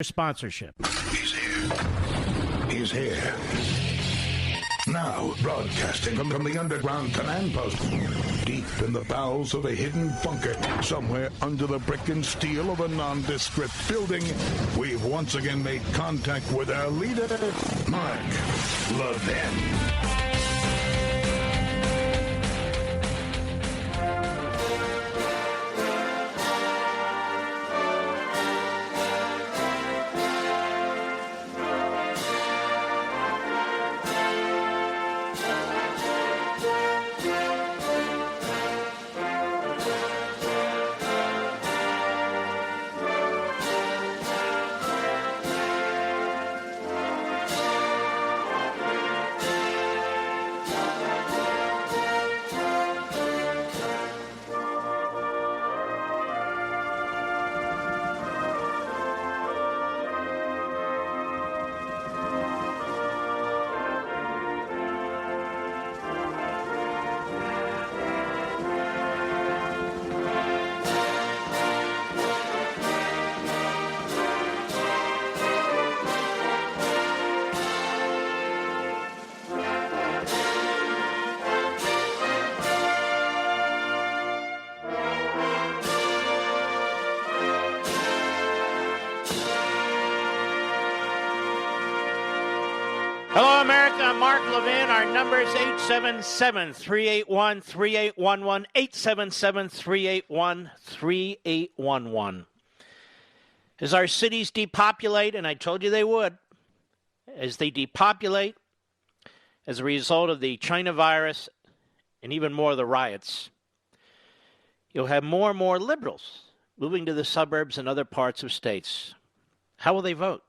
Sponsorship. He's here. He's here. Now, broadcasting from the underground command post, deep in the bowels of a hidden bunker, somewhere under the brick and steel of a nondescript building, we've once again made contact with our leader, Mark Levin. Hello, America. I'm Mark Levin. Our number is 877-381-3811, 877-381-3811. As our cities depopulate, and I told you they would, as they depopulate as a result of the China virus and even more of the riots, you'll have more and more liberals moving to the suburbs and other parts of states. How will they vote?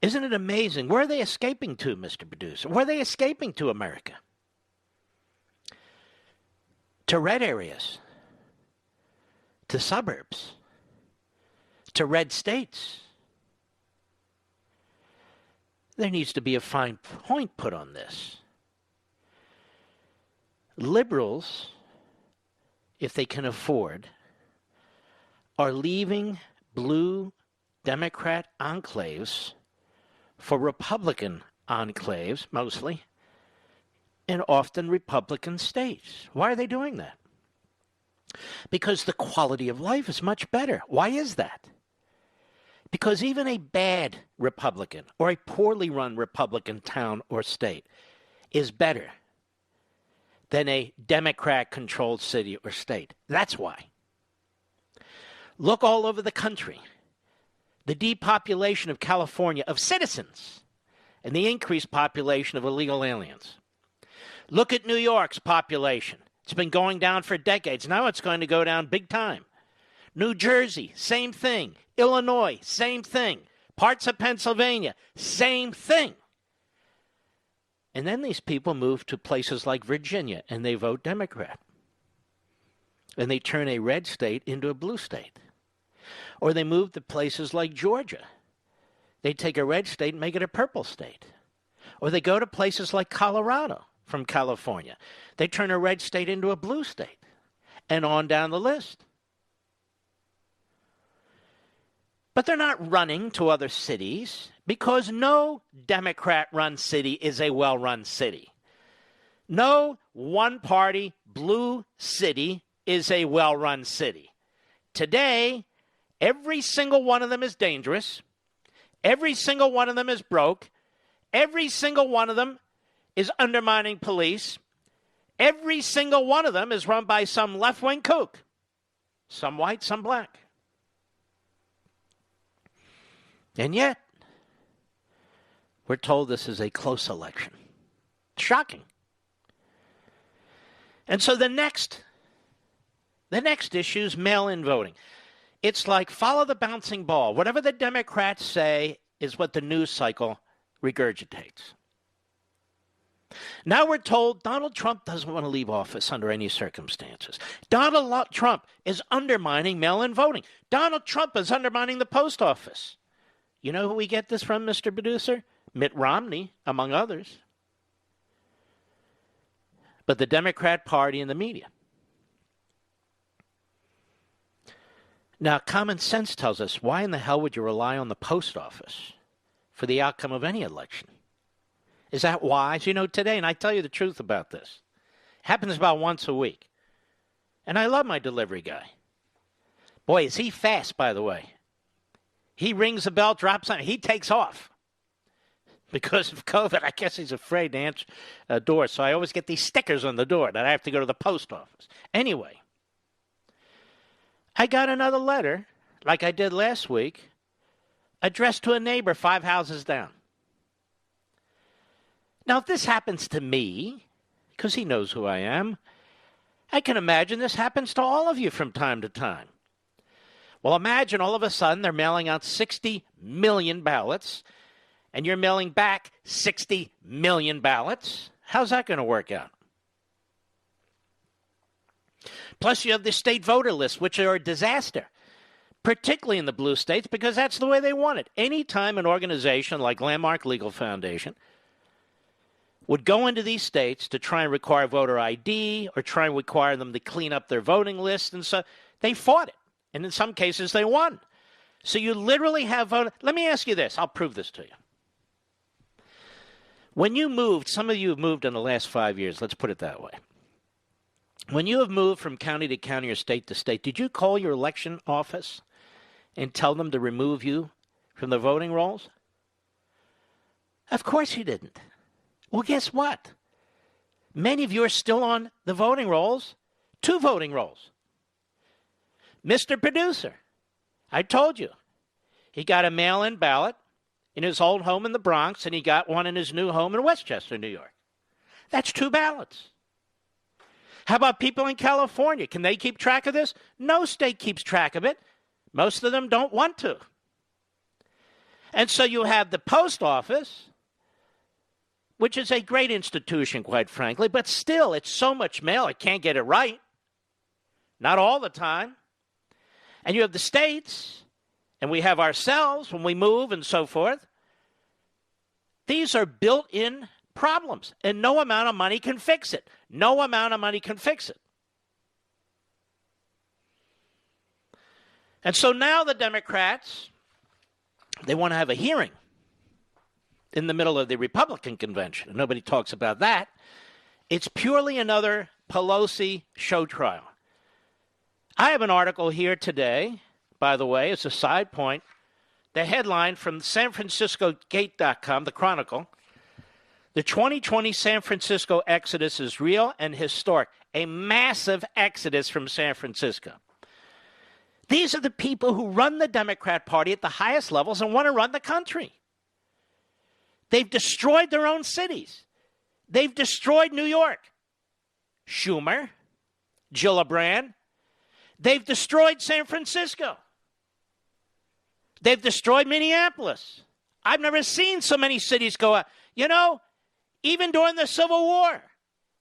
Isn't it amazing? Where are they escaping to, Mr. Producer? Where are they escaping to, America? To red areas, to suburbs, to red states. There needs to be a fine point put on this. Liberals, if they can afford, are leaving blue Democrat enclaves for Republican enclaves, mostly, and often Republican states. Why are they doing that? Because the quality of life is much better. Why is that? Because even a bad Republican or a poorly run Republican town or state is better than a Democrat-controlled city or state. That's why. Look all over the country. The depopulation of California of citizens and the increased population of illegal aliens. Look at New York's population. It's been going down for decades. Now it's going to go down big time. New Jersey, same thing. Illinois, same thing. Parts of Pennsylvania, same thing. And then these people move to places like Virginia and they vote Democrat. And they turn a red state into a blue state. Or they move to places like Georgia. They take a red state and make it a purple state. Or they go to places like Colorado from California. They turn a red state into a blue state. And on down the list. But they're not running to other cities because no Democrat-run city is a well-run city. No one-party blue city is a well-run city. Today, every single one of them is dangerous. Every single one of them is broke. Every single one of them is undermining police. Every single one of them is run by some left-wing kook. Some white, some black. And yet, we're told this is a close election. It's shocking. And so the next issue is mail-in voting. It's like follow the bouncing ball. Whatever the Democrats say is what the news cycle regurgitates. Now we're told Donald Trump doesn't want to leave office under any circumstances. Donald Trump is undermining mail-in voting. Donald Trump is undermining the post office. You know who we get this from, Mr. Producer? Mitt Romney, among others. But the Democrat Party and the media. Now, common sense tells us, why in the hell would you rely on the post office for the outcome of any election? Is that wise? You know, today, and I tell you the truth about this, it happens about once a week. And I love my delivery guy. Boy, is he fast, by the way. He rings the bell, drops on it, he takes off. Because of COVID, I guess he's afraid to answer a door. So I always get these stickers on the door that I have to go to the post office. Anyway, I got another letter, like I did last week, addressed to a neighbor 5 houses down. Now, if this happens to me, because he knows who I am, I can imagine this happens to all of you from time to time. Well, imagine all of a sudden they're mailing out 60 million ballots, and you're mailing back 60 million ballots. How's that going to work out? Plus, you have the state voter lists, which are a disaster, particularly in the blue states, because that's the way they want it. Anytime an organization like Landmark Legal Foundation would go into these states to try and require voter ID or try and require them to clean up their voting list, and so they fought it. And in some cases, they won. So you literally have voter. Let me ask you this. I'll prove this to you. When you moved, some of you have moved in the last 5 years. Let's put it that way. When you have moved from county to county or state to state, did you call your election office and tell them to remove you from the voting rolls? Of course you didn't. Well, guess what? Many of you are still on the voting rolls, 2 voting rolls. Mr. Producer, I told you, he got a mail-in ballot in his old home in the Bronx, and he got one in his new home in Westchester, New York. That's 2 ballots. How about people in California? Can they keep track of this? No state keeps track of it. Most of them don't want to. And so you have the post office, which is a great institution, quite frankly, but still, it's so much mail, it can't get it right. Not all the time. And you have the states, and we have ourselves when we move and so forth. These are built-in problems, and no amount of money can fix it. No amount of money can fix it. And so now the Democrats, they want to have a hearing in the middle of the Republican convention. Nobody talks about that. It's purely another Pelosi show trial. I have an article here today, by the way, as a side point, the headline from SanFranciscoGate.com, the Chronicle, the 2020 San Francisco exodus is real and historic. A massive exodus from San Francisco. These are the people who run the Democrat Party at the highest levels and want to run the country. They've destroyed their own cities. They've destroyed New York. Schumer, Gillibrand. They've destroyed San Francisco. They've destroyed Minneapolis. I've never seen so many cities go up. You know, even during the Civil War,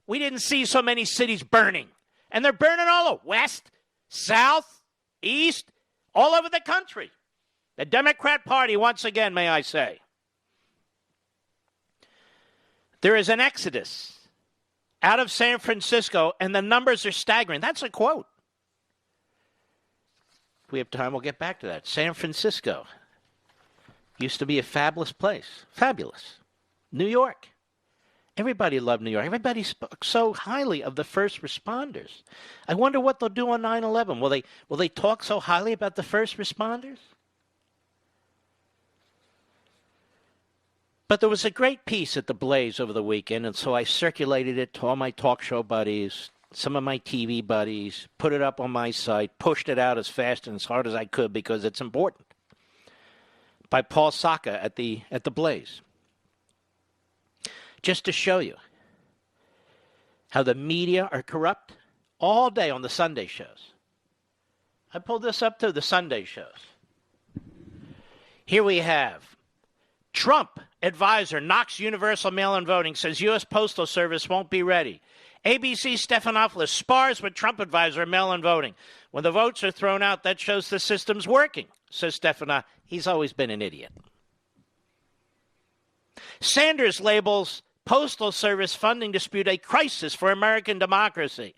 we didn't see so many cities burning. And they're burning all over, west, south, east, all over the country. The Democrat Party, once again, may I say, there is an exodus out of San Francisco, and the numbers are staggering. That's a quote. If we have time, we'll get back to that. San Francisco used to be a fabulous place. Fabulous. New York. Everybody loved New York. Everybody spoke so highly of the first responders. I wonder what they'll do on 9/11. Will they talk so highly about the first responders? But there was a great piece at the Blaze over the weekend, and so I circulated it to all my talk show buddies, some of my TV buddies, put it up on my site, pushed it out as fast and as hard as I could because it's important, by Paul Saka at the Blaze. Just to show you how the media are corrupt all day on the Sunday shows. I pulled this up to the Sunday shows. Here we have Trump advisor knocks universal mail-in voting, says U.S. Postal Service won't be ready. ABC Stephanopoulos spars with Trump advisor mail-in voting. When the votes are thrown out, that shows the system's working, says Stephanopoulos. He's always been an idiot. Sanders labels Postal Service funding dispute a crisis for American democracy.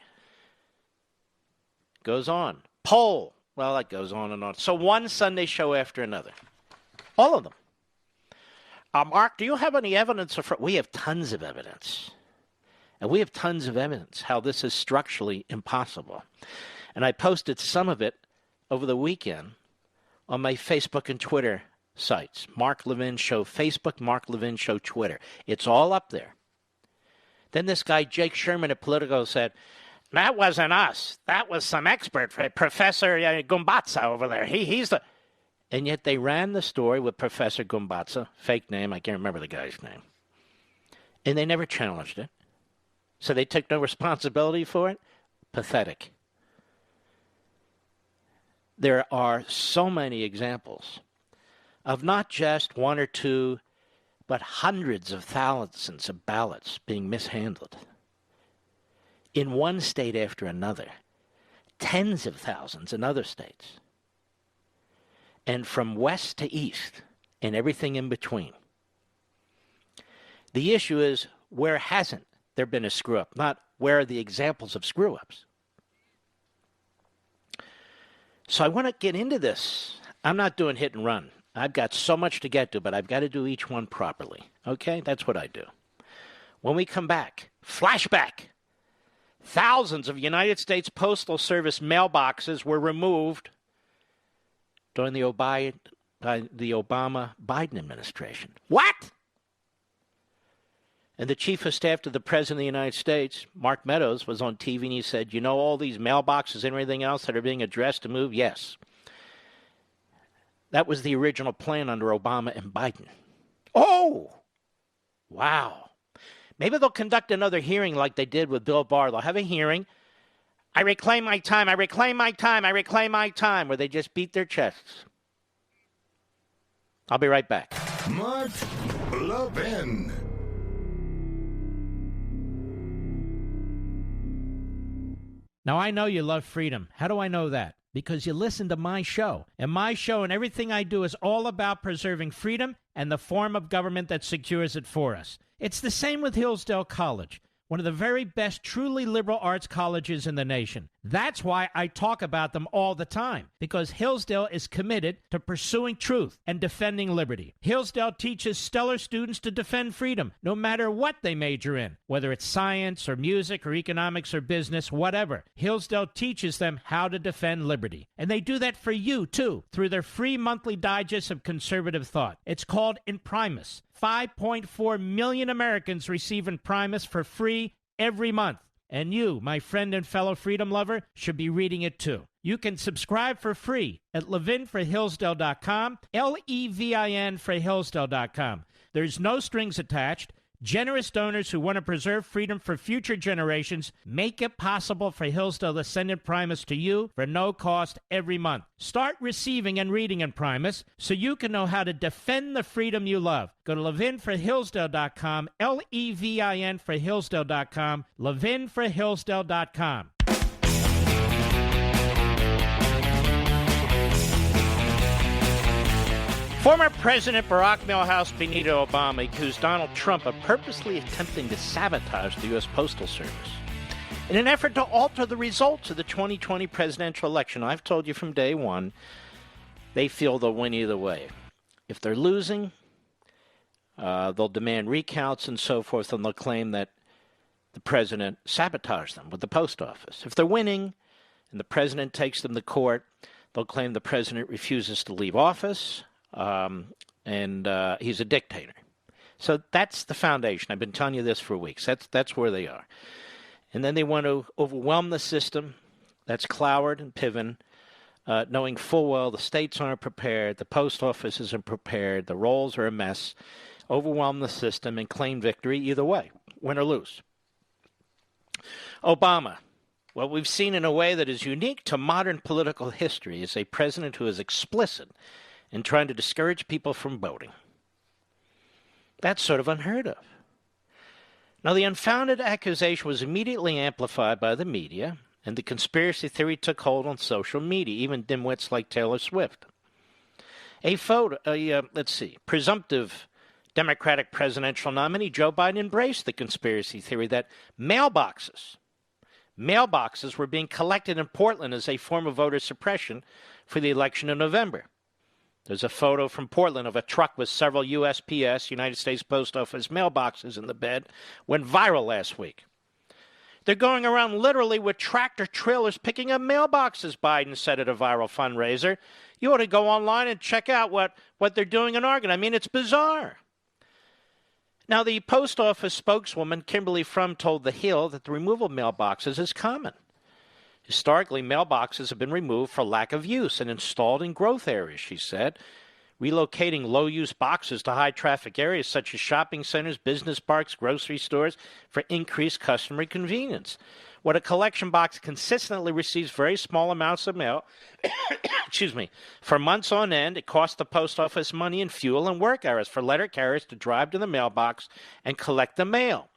Goes on. Poll Well, it goes on and on. So one Sunday show after another. All of them. Mark, do you have any evidence of... We have tons of evidence. And we have tons of evidence how this is structurally impossible. And I posted some of it over the weekend on my Facebook and Twitter sites. Mark Levin Show Facebook, Mark Levin Show Twitter. It's all up there. Then this guy, Jake Sherman at Politico, said, that wasn't us. That was some expert, Professor Gumbatza over there. He's the... And yet they ran the story with Professor Gumbatza, fake name, I can't remember the guy's name. And they never challenged it. So they took no responsibility for it? Pathetic. There are so many examples of not just one or two, but hundreds of thousands of ballots being mishandled. In one state after another. Tens of thousands in other states. And from west to east, and everything in between. The issue is, where hasn't there been a screw-up? Not where are the examples of screw-ups? So I want to get into this. I'm not doing hit and run. I've got so much to get to, but I've got to do each one properly. Okay? That's what I do. When we come back, flashback. Thousands of United States Postal Service mailboxes were removed during the Obama-Biden administration. What? And the chief of staff to the President of the United States, Mark Meadows, was on TV and he said, you know all these mailboxes and everything else that are being addressed to move? Yes. That was the original plan under Obama and Biden. Oh! Wow. Maybe they'll conduct another hearing like they did with Bill Barr. They'll have a hearing. I reclaim my time, I reclaim my time, I reclaim my time, where they just beat their chests. I'll be right back. Mark Levin. Now, I know you love freedom. How do I know that? Because you listen to my show. And my show and everything I do is all about preserving freedom and the form of government that secures it for us. It's the same with Hillsdale College, one of the very best truly liberal arts colleges in the nation. That's why I talk about them all the time, because Hillsdale is committed to pursuing truth and defending liberty. Hillsdale teaches stellar students to defend freedom, no matter what they major in, whether it's science or music or economics or business, whatever. Hillsdale teaches them how to defend liberty. And they do that for you, too, through their free monthly digest of conservative thought. It's called Imprimis. 5.4 million Americans receive Imprimis for free every month. And you, my friend and fellow freedom lover, should be reading it too. You can subscribe for free at levinforhillsdale.com, Levin for Hillsdale.com. There's no strings attached. Generous donors who want to preserve freedom for future generations make it possible for Hillsdale to send Imprimis to you for no cost every month. Start receiving and reading Imprimis so you can know how to defend the freedom you love. Go to levinforhillsdale.com, Levin for Hillsdale.com, levinforhillsdale.com. Former President Barack Milhouse Benito Obama accused Donald Trump of purposely attempting to sabotage the U.S. Postal Service in an effort to alter the results of the 2020 presidential election. I've told you from day one, they feel they'll win either way. If they're losing, they'll demand recounts and so forth, and they'll claim that the president sabotaged them with the post office. If they're winning and the president takes them to court, they'll claim the president refuses to leave office. And he's a dictator. So that's the foundation. I've been telling you this for weeks. That's where they are. And then they want to overwhelm the system. That's Cloward and Piven, knowing full well the states aren't prepared, the post office isn't prepared, the rolls are a mess. Overwhelm the system and claim victory either way, win or lose. Obama. What we've seen in a way that is unique to modern political history is a president who is explicit in trying to discourage people from voting. That's sort of unheard of. Now, the unfounded accusation was immediately amplified by the media, and the conspiracy theory took hold on social media, even dimwits like Taylor Swift. Presumptive Democratic presidential nominee Joe Biden embraced the conspiracy theory that mailboxes mailboxes were being collected in Portland as a form of voter suppression for the election in November. There's a photo from Portland of a truck with several USPS, United States Post Office, mailboxes in the bed. Went viral last week. They're going around literally with tractor trailers picking up mailboxes, Biden said at a viral fundraiser. You ought to go online and check out what they're doing in Oregon. I mean, it's bizarre. Now, the post office spokeswoman, Kimberly Frum, told The Hill that the removal of mailboxes is common. Historically, mailboxes have been removed for lack of use and installed in growth areas, she said. Relocating low-use boxes to high-traffic areas such as shopping centers, business parks, grocery stores for increased customer convenience. When a collection box consistently receives very small amounts of mail, for months on end, it costs the post office money in fuel and work hours for letter carriers to drive to the mailbox and collect the mail.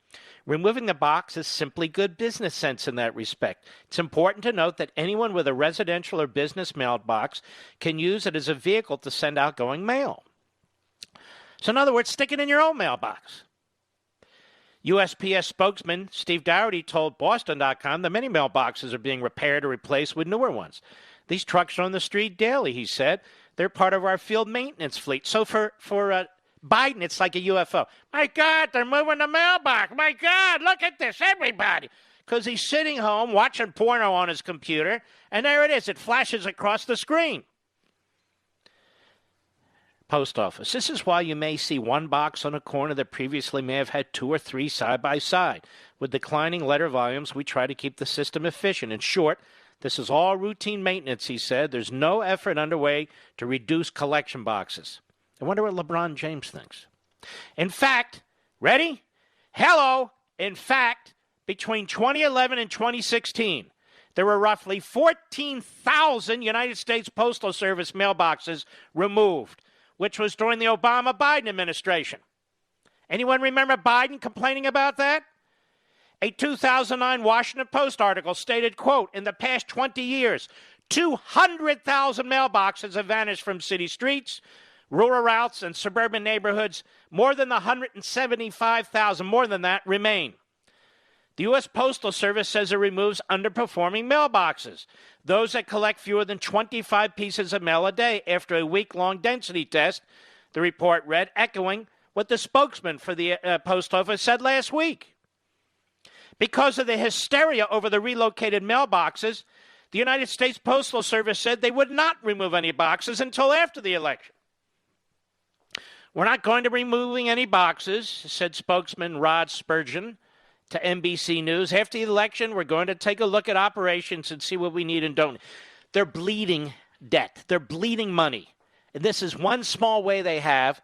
Removing the box is simply good business sense in that respect. It's important to note that anyone with a residential or business mailbox can use it as a vehicle to send outgoing mail. So in other words, stick it in your own mailbox. USPS spokesman Steve Dougherty told Boston.com that many mailboxes are being repaired or replaced with newer ones. These trucks are on the street daily, he said. They're part of our field maintenance fleet. So for Biden, it's like a UFO. My God, they're moving the mailbox. My God, look at this, everybody. Because he's sitting home watching porno on his computer, and there it is. It flashes across the screen. Post office. This is why you may see one box on a corner that previously may have had 2 or 3 side by side. With declining letter volumes, we try to keep the system efficient. In short, this is all routine maintenance, he said. There's no effort underway to reduce collection boxes. I wonder what LeBron James thinks. In fact, ready? Hello. In fact, between 2011 and 2016, there were roughly 14,000 United States Postal Service mailboxes removed, which was during the Obama-Biden administration. Anyone remember Biden complaining about that? A 2009 Washington Post article stated, quote, in the past 20 years, 200,000 mailboxes have vanished from city streets, rural routes, and suburban neighborhoods. More than the 175,000, more than that, remain. The U.S. Postal Service says it removes underperforming mailboxes, those that collect fewer than 25 pieces of mail a day after a week-long density test, the report read, echoing what the spokesman for the post office said last week. Because of the hysteria over the relocated mailboxes, the United States Postal Service said they would not remove any boxes until after the election. We're not going to be removing any boxes, said spokesman Rod Spurgeon to NBC News. After the election, we're going to take a look at operations and see what we need and don't. They're bleeding debt. They're bleeding money. And this is one small way they have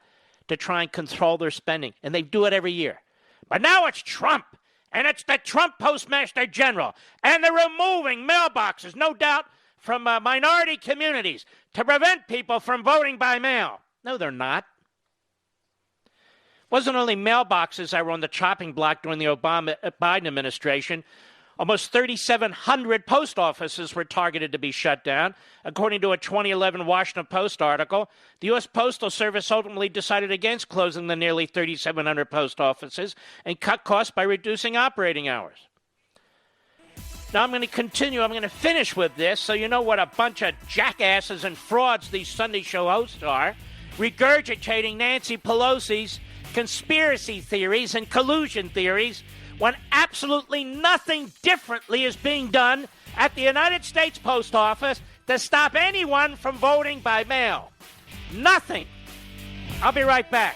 to try and control their spending. And they do it every year. But now it's Trump. And it's the Trump Postmaster General. And they're removing mailboxes, no doubt, from minority communities to prevent people from voting by mail. No, they're not. It wasn't only mailboxes that were on the chopping block during the Obama-Biden administration. Almost 3,700 post offices were targeted to be shut down. According to a 2011 Washington Post article, the U.S. Postal Service ultimately decided against closing the nearly 3,700 post offices and cut costs by reducing operating hours. Now I'm going to continue. I'm going to finish with this so you know what a bunch of jackasses and frauds these Sunday show hosts are, regurgitating Nancy Pelosi's conspiracy theories and collusion theories when absolutely nothing differently is being done at the United States Post Office to stop anyone from voting by mail. Nothing. I'll be right back.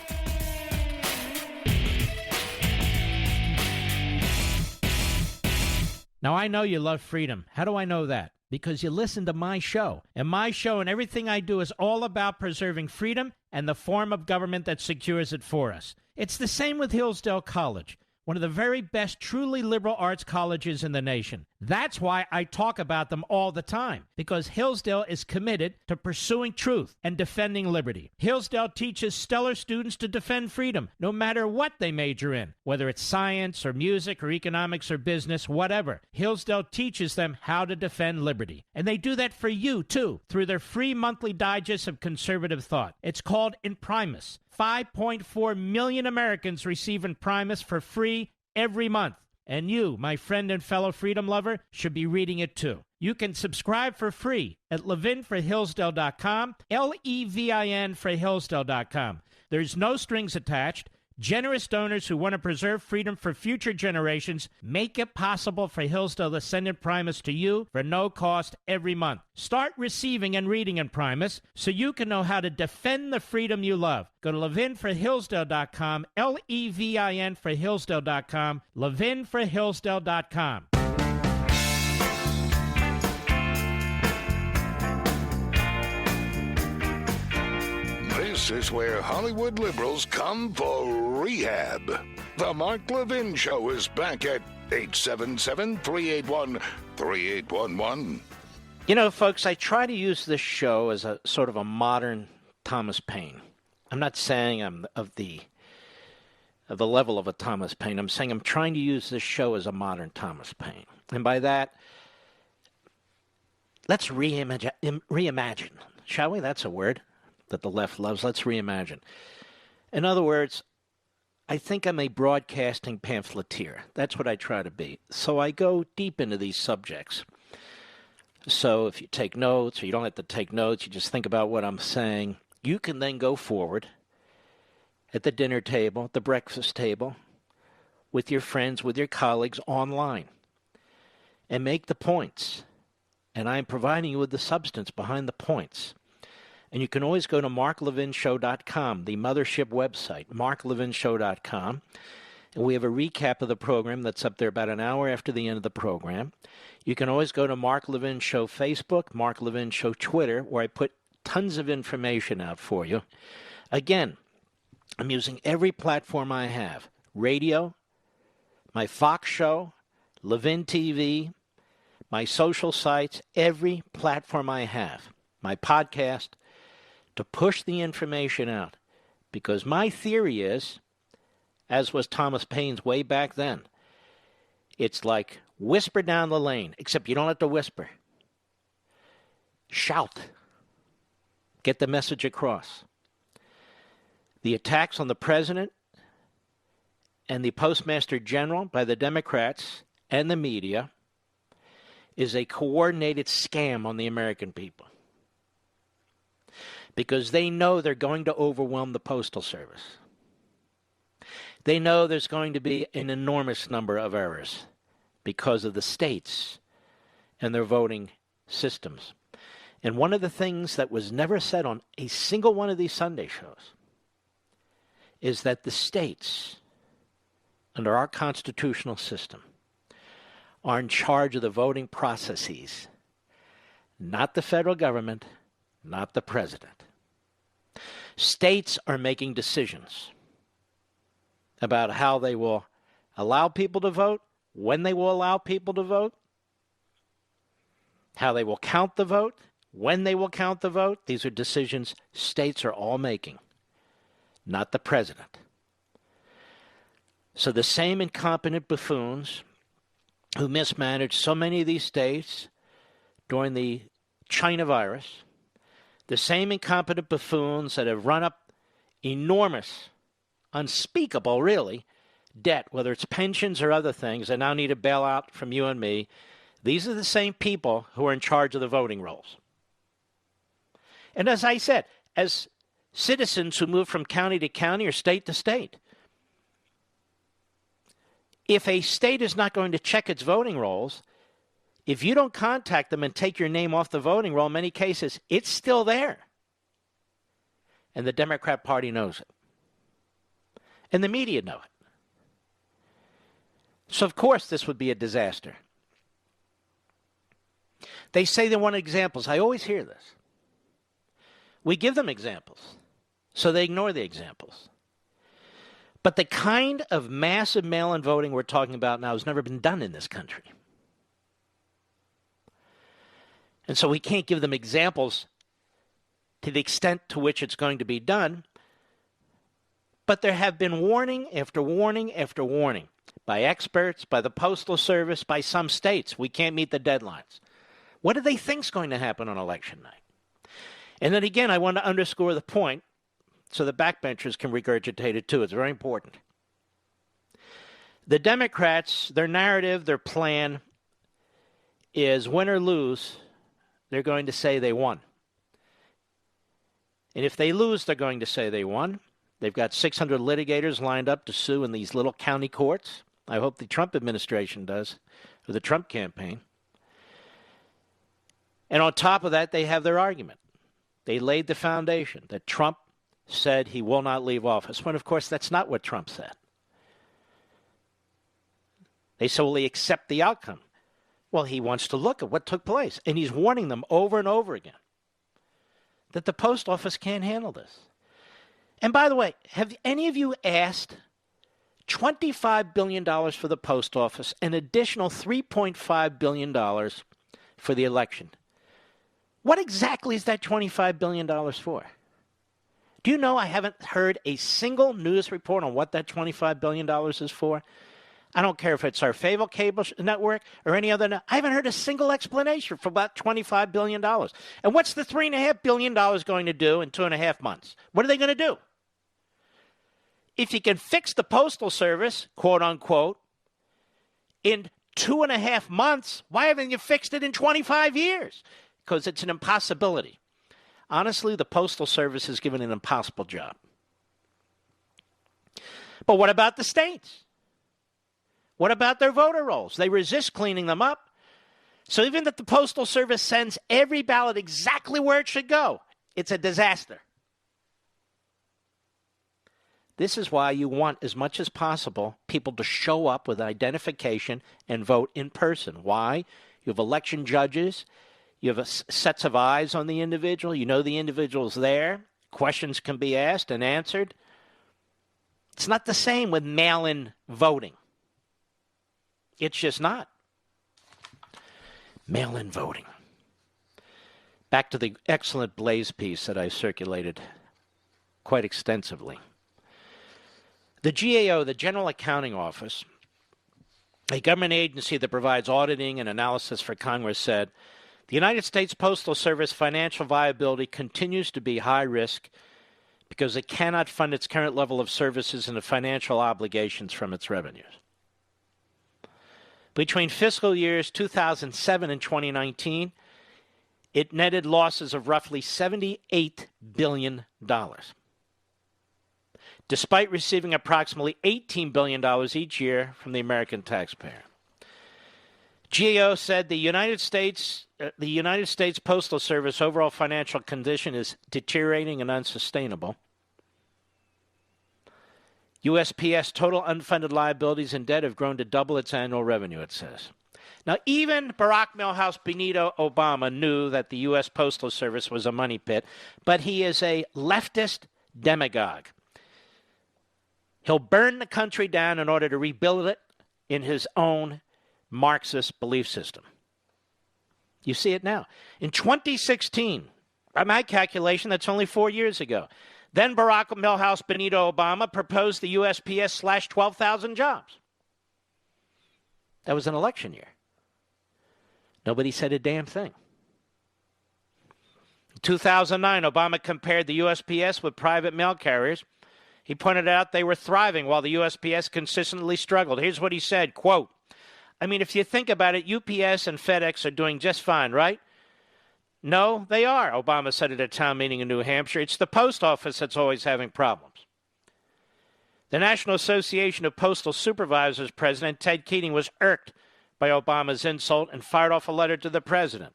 Now, I know you love freedom. How do I know that? Because you listen to my show. And my show and everything I do is all about preserving freedom and the form of government that secures it for us. It's the same with Hillsdale College, one of the very best truly liberal arts colleges in the nation. That's why I talk about them all the time, because Hillsdale is committed to pursuing truth and defending liberty. Hillsdale teaches stellar students to defend freedom, no matter what they major in, whether it's science or music or economics or business, whatever. Hillsdale teaches them how to defend liberty. And they do that for you, too, through their free monthly digest of conservative thought. It's called Imprimis. 5.4 million Americans receive Imprimis for free every month. And you, my friend and fellow freedom lover, should be reading it too. You can subscribe for free at levinforhillsdale.com, Levin for Hillsdale.com. There's no strings attached. Generous donors who want to preserve freedom for future generations make it possible for Hillsdale to send in Primus to you for no cost every month. Start receiving and reading in Primus so you can know how to defend the freedom you love. Go to levinforhillsdale.com, Levin for Hillsdale.com, levinforhillsdale.com. This is where Hollywood liberals come for rehab. The Mark Levin Show is back at 877-381-3811. You know, folks, I try to use this show as a sort of a modern Thomas Paine. I'm not saying I'm of the level of a Thomas Paine. I'm saying I'm trying to use this show as a modern Thomas Paine. And by that, let's reimagine, shall we? That's a word that the left loves. Let's reimagine. In other words, I think I'm a broadcasting pamphleteer. That's what I try to be. So I go deep into these subjects. So if you take notes, or you don't have to take notes, you just think about what I'm saying, you can then go forward at the dinner table, at the breakfast table, with your friends, with your colleagues online, and make the points. And I'm providing you with the substance behind the points. And you can always go to marklevinshow.com, the mothership website, marklevinshow.com. And we have a recap of the program that's up there about an hour after the end of the program. You can always go to Mark Levin Show Facebook, Mark Levin Show Twitter, where I put tons of information out for you. Again, I'm using every platform I have. Radio, my Fox show, Levin TV, my social sites, every platform I have. My podcast, to push the information out. Because my theory is, as was Thomas Paine's way back then, it's like whisper down the lane, except you don't have to whisper. Shout. Get the message across. The attacks on the president and the postmaster general by the Democrats and the media is a coordinated scam on the American people. Because they know they're going to overwhelm the Postal Service. They know there's going to be an enormous number of errors because of the states and their voting systems. And one of the things that was never said on a single one of these Sunday shows is that the states, under our constitutional system, are in charge of the voting processes, not the federal government, not the president. States are making decisions about how they will allow people to vote, when they will allow people to vote, how they will count the vote, when they will count the vote. These are decisions states are all making, not the president. So the same incompetent buffoons who mismanaged so many of these states during the China virus, the same incompetent buffoons that have run up enormous, unspeakable, really, debt, whether it's pensions or other things, that now need a bailout from you and me, these are the same people who are in charge of the voting rolls. And as I said, as citizens who move from county to county or state to state, if a state is not going to check its voting rolls, if you don't contact them and take your name off the voting roll, in many cases, it's still there. And the Democrat Party knows it. And the media know it. So, of course, this would be a disaster. They say they want examples. I always hear this. We give them examples, so they ignore the examples. But the kind of massive mail-in voting we're talking about now has never been done in this country. And so we can't give them examples to the extent to which it's going to be done. But there have been warning after warning after warning by experts, by the Postal Service, by some states. We can't meet the deadlines. What do they think is going to happen on election night? And then again, I want to underscore the point so the backbenchers can regurgitate it too. It's very important. The Democrats, their narrative, their plan is win or lose, they're going to say they won. And if they lose, they're going to say they won. They've got 600 litigators lined up to sue in these little county courts. I hope the Trump administration does, or the Trump campaign. And on top of that, they have their argument. They laid the foundation that Trump said he will not leave office, when, of course, that's not what Trump said. They solely accept the outcome. Well, he wants to look at what took place, and he's warning them over and over again that the post office can't handle this. And by the way, have any of you asked $25 billion for the post office, an additional $3.5 billion for the election? What exactly is that $25 billion for? Do you know I haven't heard a single news report on what that $25 billion is for? I don't care if it's our favorite cable network or any other. I haven't heard a single explanation for about $25 billion. And what's the $3.5 billion going to do in 2.5 months? What are they going to do? If you can fix the Postal Service, quote unquote, in 2.5 months, why haven't you fixed it in 25 years? Because it's an impossibility. Honestly, the Postal Service is given an impossible job. But what about the states? What about their voter rolls? They resist cleaning them up. So even if the Postal Service sends every ballot exactly where it should go, it's a disaster. This is why you want, as much as possible, people to show up with identification and vote in person. Why? You have election judges. You have sets of eyes on the individual. You know the individual's there. Questions can be asked and answered. It's not the same with mail-in voting. It's just not. Mail-in voting. Back to the excellent Blaze piece that I circulated quite extensively. The GAO, the General Accounting Office, a government agency that provides auditing and analysis for Congress, said, the United States Postal Service financial viability continues to be high risk because it cannot fund its current level of services and the financial obligations from its revenues. Between fiscal years 2007 and 2019, it netted losses of roughly $78 billion, despite receiving approximately $18 billion each year from the American taxpayer. GAO said the United States Postal Service overall financial condition is deteriorating and unsustainable. USPS total unfunded liabilities and debt have grown to double its annual revenue, it says. Now, even Barack Milhouse Benito Obama knew that the U.S. Postal Service was a money pit, but he is a leftist demagogue. He'll burn the country down in order to rebuild it in his own Marxist belief system. You see it now. In 2016, by my calculation, that's only 4 years ago, then Barack Milhouse Benito Obama proposed the USPS slash 12,000 jobs. That was an election year. Nobody said a damn thing. In 2009, Obama compared the USPS with private mail carriers. He pointed out they were thriving while the USPS consistently struggled. Here's what he said, quote, I mean, if you think about it, UPS and FedEx are doing just fine, right? No, they are, Obama said at a town meeting in New Hampshire. It's the post office that's always having problems. The National Association of Postal Supervisors president, Ted Keating, was irked by Obama's insult and fired off a letter to the president.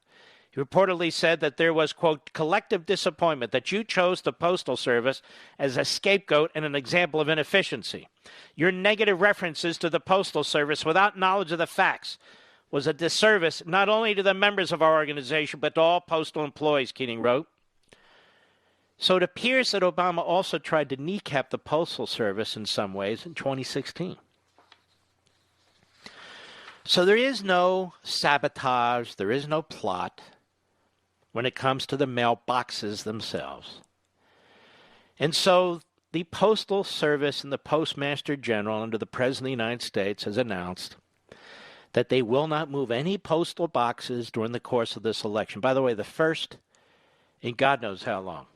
He reportedly said that there was, quote, collective disappointment that you chose the Postal Service as a scapegoat and an example of inefficiency. Your negative references to the Postal Service without knowledge of the facts was a disservice not only to the members of our organization, but to all postal employees, Keating wrote. So it appears that Obama also tried to kneecap the Postal Service in some ways in 2016. So there is no sabotage, there is no plot when it comes to the mailboxes themselves. And so the Postal Service and the Postmaster General under the President of the United States has announced that they will not move any postal boxes during the course of this election. By the way, the first in God knows how long.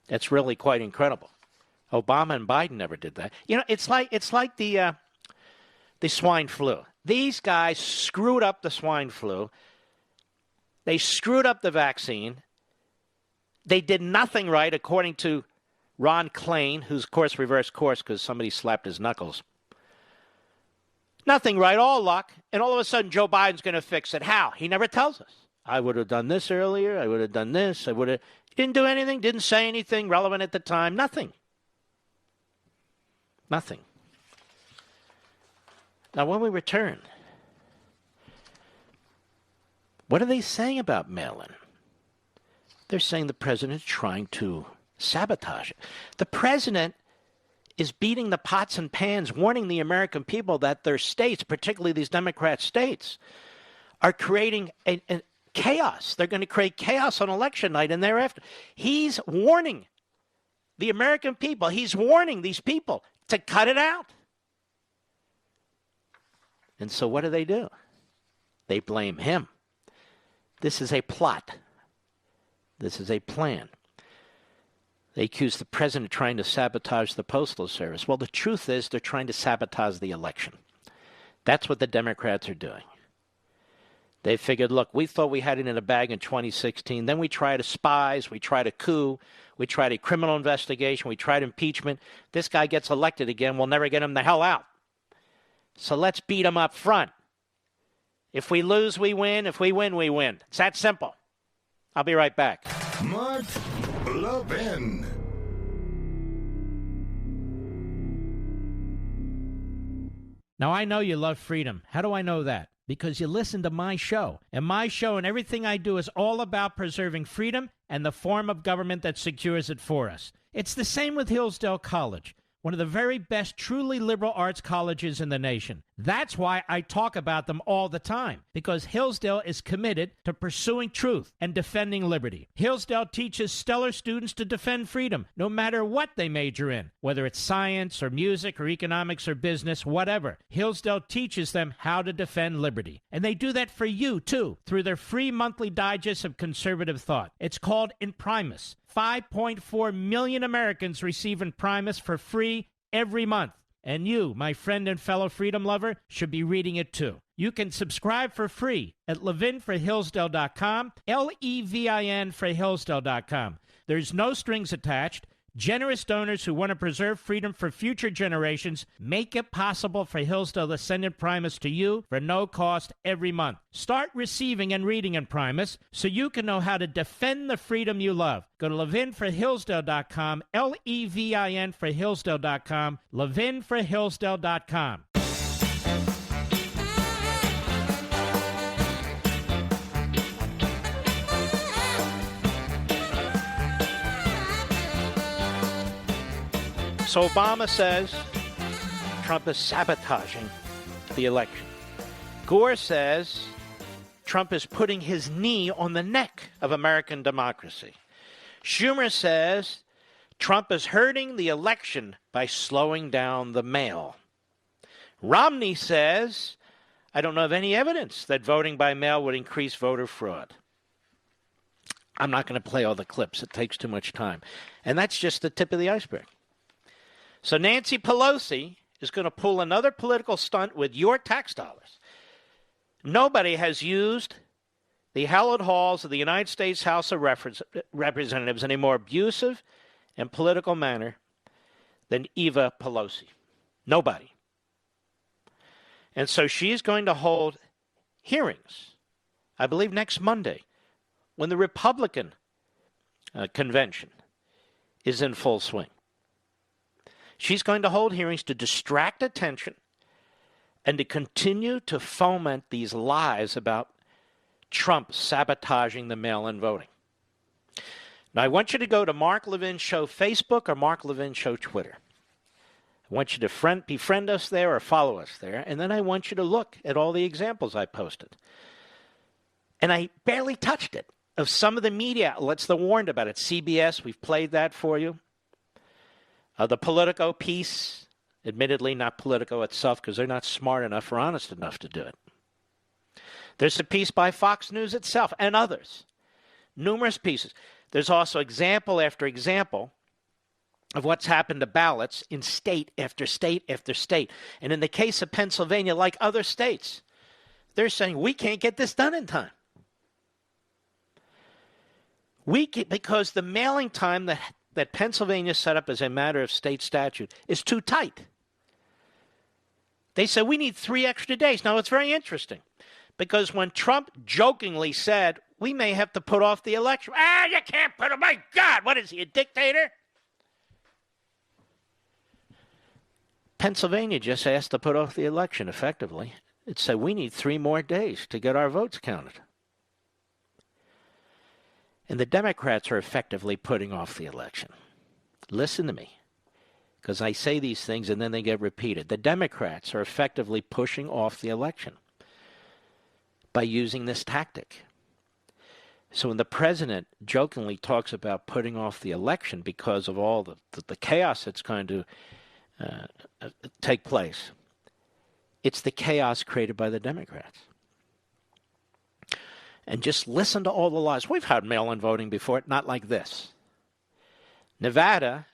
That's really quite incredible. Obama and Biden never did that. You know, it's like the the swine flu. These guys screwed up the swine flu. They screwed up the vaccine. They did nothing right, according to Ron Klain, who's, of course, reversed course because somebody slapped his knuckles. Nothing right, all luck. And all of a sudden, Joe Biden's going to fix it. How? He never tells us. I would have done this earlier. I would have done this. He didn't do anything, didn't say anything relevant at the time. Nothing. Nothing. Now, when we return, what are they saying about mail-in? They're saying the president's trying to sabotage it. The president is beating the pots and pans, warning the American people that their states, particularly these Democrat states, are creating a chaos. They're going to create chaos on election night and thereafter. He's warning the American people. He's warning these people to cut it out. And so what do? They blame him. This is a plot. This is a plan. They accuse the president of trying to sabotage the Postal Service. Well, the truth is they're trying to sabotage the election. That's what the Democrats are doing. They figured, look, we thought we had it in a bag in 2016. Then we tried a spies. We tried a coup. We tried a criminal investigation. We tried impeachment. This guy gets elected again. We'll never get him the hell out. So let's beat him up front. If we lose, we win. If we win, we win. It's that simple. I'll be right back. Mark Levin. Now, I know you love freedom. How do I know that? Because you listen to my show. And my show and everything I do is all about preserving freedom and the form of government that secures it for us. It's the same with Hillsdale College, one of the very best truly liberal arts colleges in the nation. That's why I talk about them all the time, because Hillsdale is committed to pursuing truth and defending liberty. Hillsdale teaches stellar students to defend freedom, no matter what they major in, whether it's science or music or economics or business, whatever. Hillsdale teaches them how to defend liberty. And they do that for you, too, through their free monthly digest of conservative thought. It's called Imprimis. 5.4 million Americans receive Imprimis for free every month. And you, my friend and fellow freedom lover, should be reading it too. You can subscribe for free at levinforhillsdale.com, Levin for Hillsdale.com. There's no strings attached. Generous donors who want to preserve freedom for future generations make it possible for Hillsdale to send Imprimis to you for no cost every month. Start receiving and reading Imprimis so you can know how to defend the freedom you love. Go to levinforhillsdale.com, Levin for Hillsdale.com, levinforhillsdale.com. So Obama says Trump is sabotaging the election. Gore says Trump is putting his knee on the neck of American democracy. Schumer says Trump is hurting the election by slowing down the mail. Romney says, I don't know of any evidence that voting by mail would increase voter fraud. I'm not going to play all the clips. It takes too much time. And that's just the tip of the iceberg. So Nancy Pelosi is going to pull another political stunt with your tax dollars. Nobody has used the hallowed halls of the United States House of Representatives in a more abusive and political manner than Eva Pelosi. Nobody. And so she's going to hold hearings, I believe next Monday, when the Republican convention is in full swing. She's going to hold hearings to distract attention and to continue to foment these lies about Trump sabotaging the mail-in voting. Now, I want you to go to Mark Levin Show Facebook or Mark Levin Show Twitter. I want you to befriend us there or follow us there, and then I want you to look at all the examples I posted. And I barely touched it, of some of the media outlets that warned about it. CBS, we've played that for you. The Politico piece, admittedly not Politico itself because they're not smart enough or honest enough to do it. There's a piece by Fox News itself and others. Numerous pieces. There's also example after example of what's happened to ballots in state after state after state. And in the case of Pennsylvania, like other states, they're saying we can't get this done in time. Because the mailing time that Pennsylvania set up as a matter of state statute is too tight. They said we need 3 extra days. Now, it's very interesting because when Trump jokingly said we may have to put off the election, you can't put it. My God, what is he, a dictator? Pennsylvania just asked to put off the election effectively. It said we need 3 more days to get our votes counted. And the Democrats are effectively putting off the election. Listen to me, because I say these things and then they get repeated. The Democrats are effectively pushing off the election by using this tactic. So when the president jokingly talks about putting off the election because of all the chaos that's going to take place, it's the chaos created by the Democrats. And just listen to all the lies. We've had mail-in voting before, not like this. Nevada,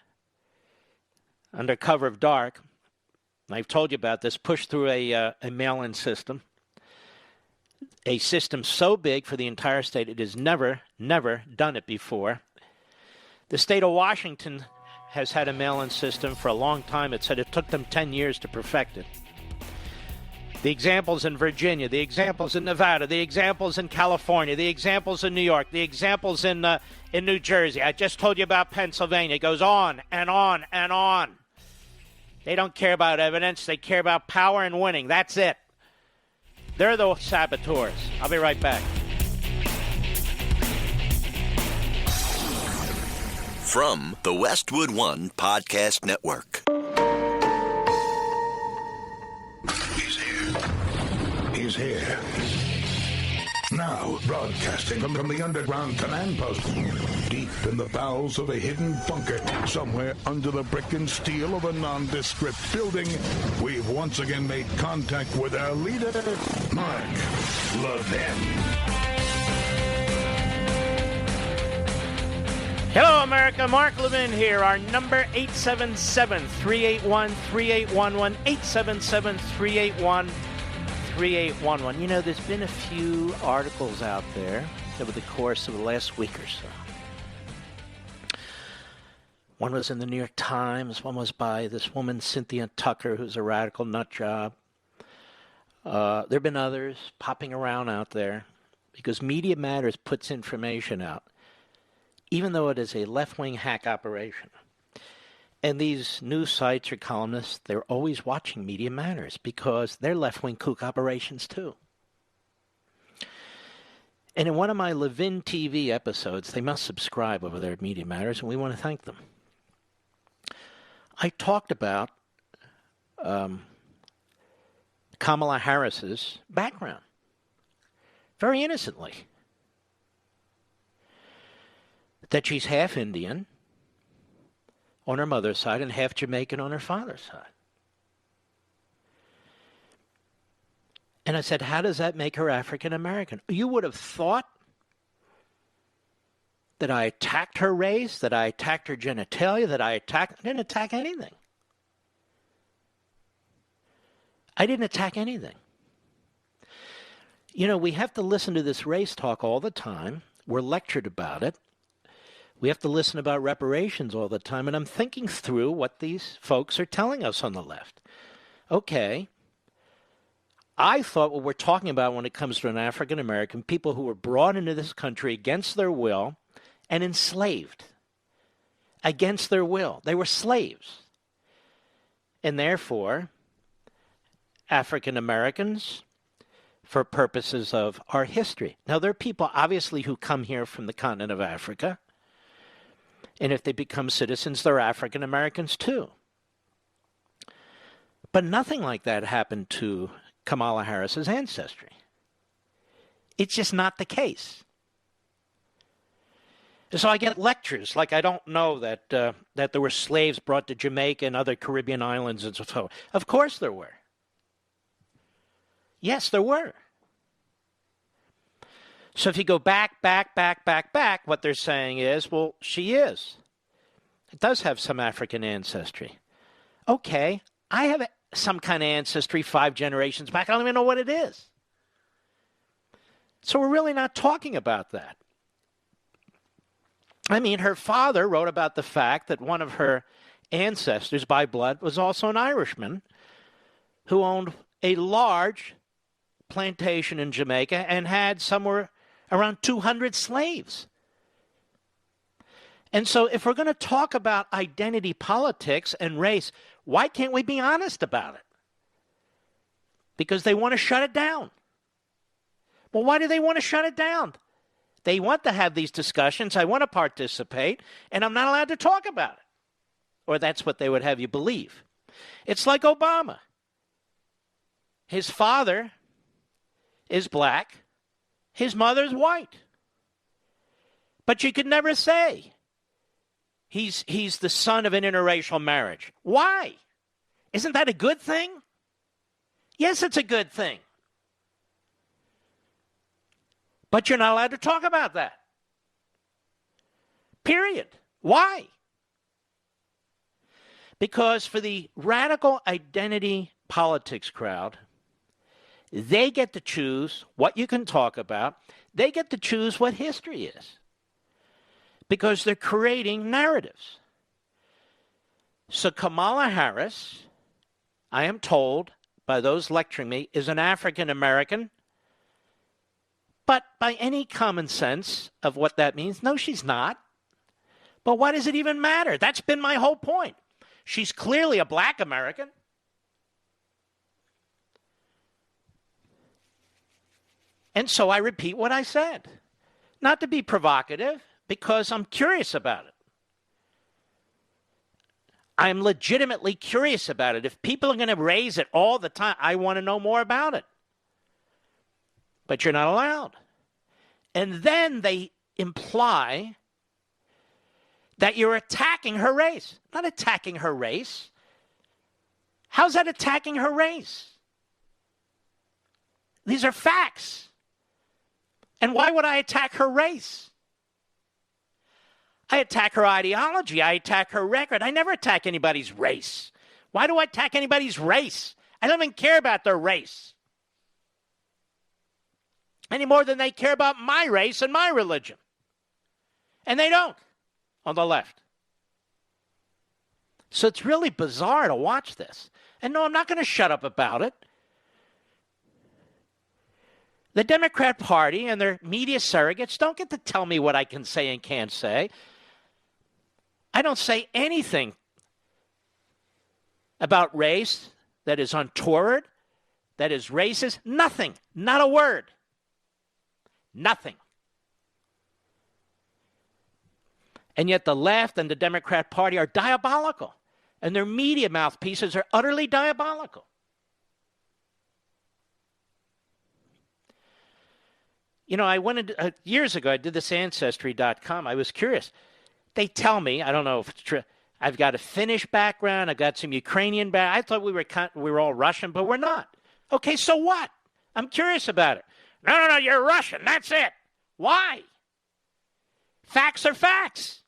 under cover of dark, I've told you about this, pushed through a mail-in system. A system so big for the entire state, it has never done it before. The state of Washington has had a mail-in system for a long time. It said it took them 10 years to perfect it. The examples in Virginia, the examples in Nevada, the examples in California, the examples in New York, the examples in New Jersey. I just told you about Pennsylvania. It goes on and on and on. They don't care about evidence. They care about power and winning. That's it. They're the saboteurs. I'll be right back. From the Westwood One Podcast Network. He's here. Now, broadcasting from the underground command post, deep in the bowels of a hidden bunker, somewhere under the brick and steel of a nondescript building, we've once again made contact with our leader, Mark Levin. Hello, America. Mark Levin here. Our number, 877-381-3811, 877-381-3811. You know, there's been a few articles out there over the course of the last week or so. One was in the New York Times. One was by this woman, Cynthia Tucker, who's a radical nut job. There have been others popping around out there because Media Matters puts information out, even though it is a left-wing hack operation. And these news sites or columnists, they're always watching Media Matters because they're left-wing kook operations too. And in one of my Levin TV episodes, they must subscribe over there at Media Matters, and we want to thank them. I talked about Kamala Harris's background, very innocently. That she's half Indian on her mother's side and half Jamaican on her father's side. And I said, how does that make her African American? You would have thought that I attacked her race, that I attacked her genitalia, I didn't attack anything. I didn't attack anything. You know, we have to listen to this race talk all the time. We're lectured about it. We have to listen about reparations all the time, and I'm thinking through what these folks are telling us on the left. Okay, I thought what we're talking about when it comes to an African American, people who were brought into this country against their will and enslaved. Against their will. They were slaves. And therefore, African Americans, for purposes of our history. Now, there are people, obviously, who come here from the continent of Africa. And if they become citizens, they're African Americans too. But nothing like that happened to Kamala Harris's ancestry. It's just not the case. So I get lectures like I don't know that there were slaves brought to Jamaica and other Caribbean islands and so forth. Of course there were. Yes, there were. So if you go back, what they're saying is, well, she is. It does have some African ancestry. Okay, I have some kind of ancestry 5 generations back. I don't even know what it is. So we're really not talking about that. I mean, her father wrote about the fact that one of her ancestors by blood was also an Irishman who owned a large plantation in Jamaica and had somewhere around 200 slaves. And so if we're going to talk about identity politics and race, why can't we be honest about it? Because they want to shut it down. Well, why do they want to shut it down? They want to have these discussions. I want to participate, and I'm not allowed to talk about it. Or that's what they would have you believe. It's like Obama. His father is black. His mother's white. But you could never say he's the son of an interracial marriage. Why? Isn't that a good thing? Yes, it's a good thing. But you're not allowed to talk about that. Period. Why? Because for the radical identity politics crowd, they get to choose what you can talk about. They get to choose what history is. Because they're creating narratives. So Kamala Harris, I am told by those lecturing me, is an African American. But by any common sense of what that means, no, she's not. But why does it even matter? That's been my whole point. She's clearly a black American. And so I repeat what I said. Not to be provocative, because I'm curious about it. I'm legitimately curious about it. If people are going to raise it all the time, I want to know more about it. But you're not allowed. And then they imply that you're attacking her race. Not attacking her race. How's that attacking her race? These are facts. And why would I attack her race? I attack her ideology. I attack her record. I never attack anybody's race. Why do I attack anybody's race? I don't even care about their race. Any more than they care about my race and my religion. And they don't on the left. So it's really bizarre to watch this. And no, I'm not going to shut up about it. The Democrat Party and their media surrogates don't get to tell me what I can say and can't say. I don't say anything about race that is untoward, that is racist. Nothing. Not a word. Nothing. And yet the left and the Democrat Party are diabolical. And their media mouthpieces are utterly diabolical. You know, I went into, years ago, I did this Ancestry.com. I was curious. They tell me, I don't know if it's true, I've got a Finnish background, I've got some Ukrainian background. I thought we were all Russian, but we're not. Okay, so what? I'm curious about it. No, you're Russian, that's it. Why? Facts are facts.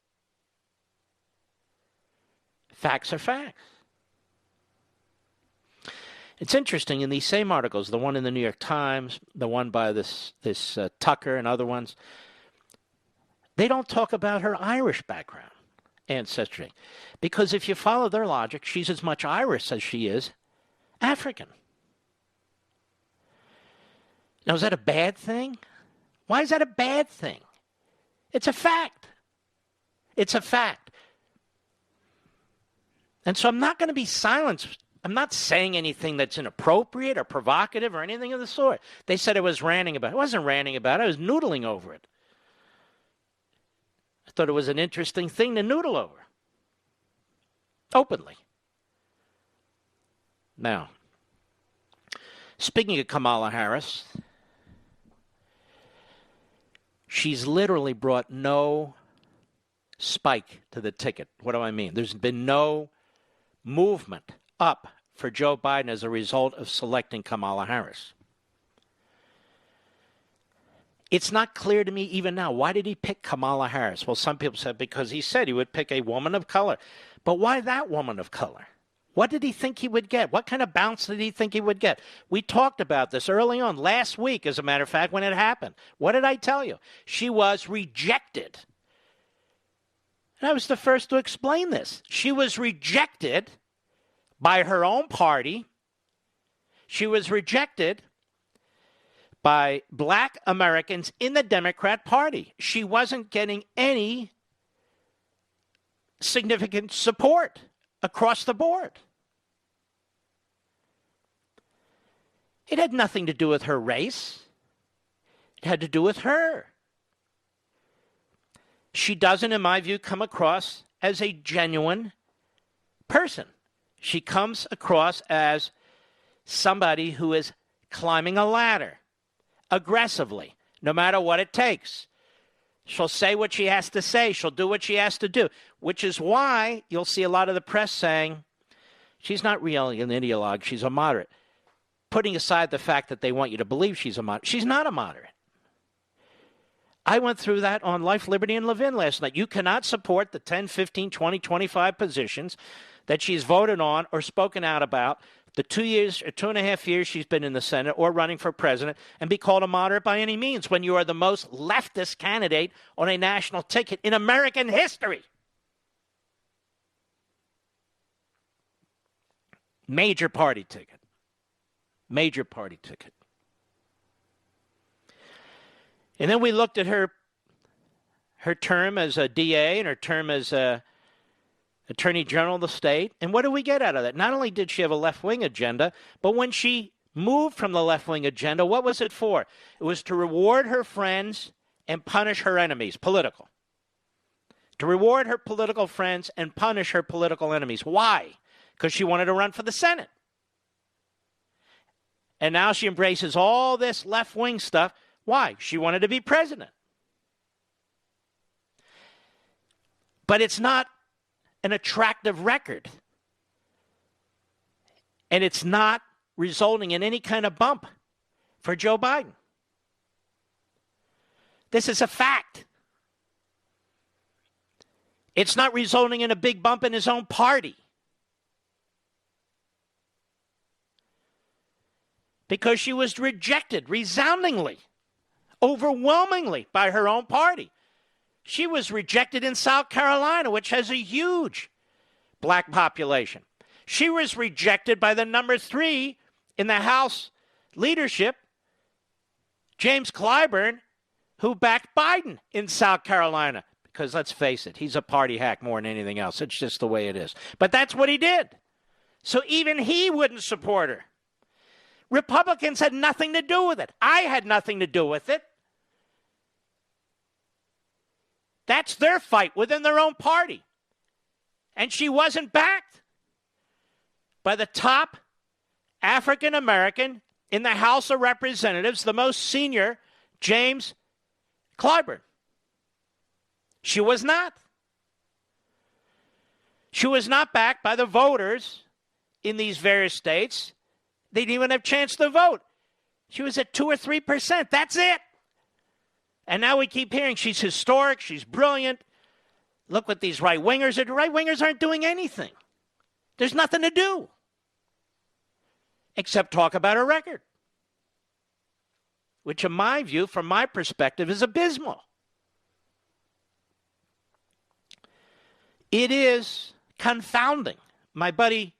Facts are facts. It's interesting, in these same articles, the one in the New York Times, the one by this Tucker and other ones, they don't talk about her Irish background, ancestry. Because if you follow their logic, she's as much Irish as she is African. Now, is that a bad thing? Why is that a bad thing? It's a fact. It's a fact. And so I'm not going to be silenced. I'm not saying anything that's inappropriate or provocative or anything of the sort. They said I was ranting about it. I wasn't ranting about it. I was noodling over it. I thought it was an interesting thing to noodle over. Openly. Now, speaking of Kamala Harris, she's literally brought no spike to the ticket. What do I mean? There's been no movement up for Joe Biden as a result of selecting Kamala Harris. It's not clear to me even now. Why did he pick Kamala Harris? Well, some people said because he said he would pick a woman of color. But why that woman of color? What did he think he would get? What kind of bounce did he think he would get? We talked about this early on, last week, as a matter of fact, when it happened. What did I tell you? She was rejected. And I was the first to explain this. She was rejected by her own party. She was rejected by black Americans in the Democrat Party. She wasn't getting any significant support across the board. It had nothing to do with her race. It had to do with her. She doesn't, in my view, come across as a genuine person. She comes across as somebody who is climbing a ladder aggressively, no matter what it takes. She'll say what she has to say. She'll do what she has to do, which is why you'll see a lot of the press saying she's not really an ideologue, she's a moderate. Putting aside the fact that they want you to believe she's a moderate. She's not a moderate. I went through that on Life, Liberty, and Levin last night. You cannot support the 10, 15, 20, 25 positions that she's voted on or spoken out about the 2 years or 2.5 years she's been in the Senate or running for president and be called a moderate by any means when you are the most leftist candidate on a national ticket in American history. Major party ticket. Major party ticket. And then we looked at her term as a DA and her term as a Attorney General of the state. And what do we get out of that? Not only did she have a left-wing agenda, but when she moved from the left-wing agenda, what was it for? It was to reward her friends and punish her enemies, political. To reward her political friends and punish her political enemies. Why? Because she wanted to run for the Senate. And now she embraces all this left-wing stuff. Why? She wanted to be president. But it's not an attractive record. And it's not resulting in any kind of bump for Joe Biden. This is a fact. It's not resulting in a big bump in his own party. Because she was rejected resoundingly, overwhelmingly by her own party. She was rejected in South Carolina, which has a huge black population. She was rejected by the number 3 in the House leadership, James Clyburn, who backed Biden in South Carolina. Because let's face it, he's a party hack more than anything else. It's just the way it is. But that's what he did. So even he wouldn't support her. Republicans had nothing to do with it. I had nothing to do with it. That's their fight within their own party. And she wasn't backed by the top African American in the House of Representatives, the most senior, James Clyburn. She was not. She was not backed by the voters in these various states. They didn't even have a chance to vote. She was at 2 or 3%. That's it. And now we keep hearing she's historic, she's brilliant. Look what these right-wingers are doing. Right-wingers aren't doing anything. There's nothing to do except talk about her record, which in my view, from my perspective, is abysmal. It is confounding. My buddy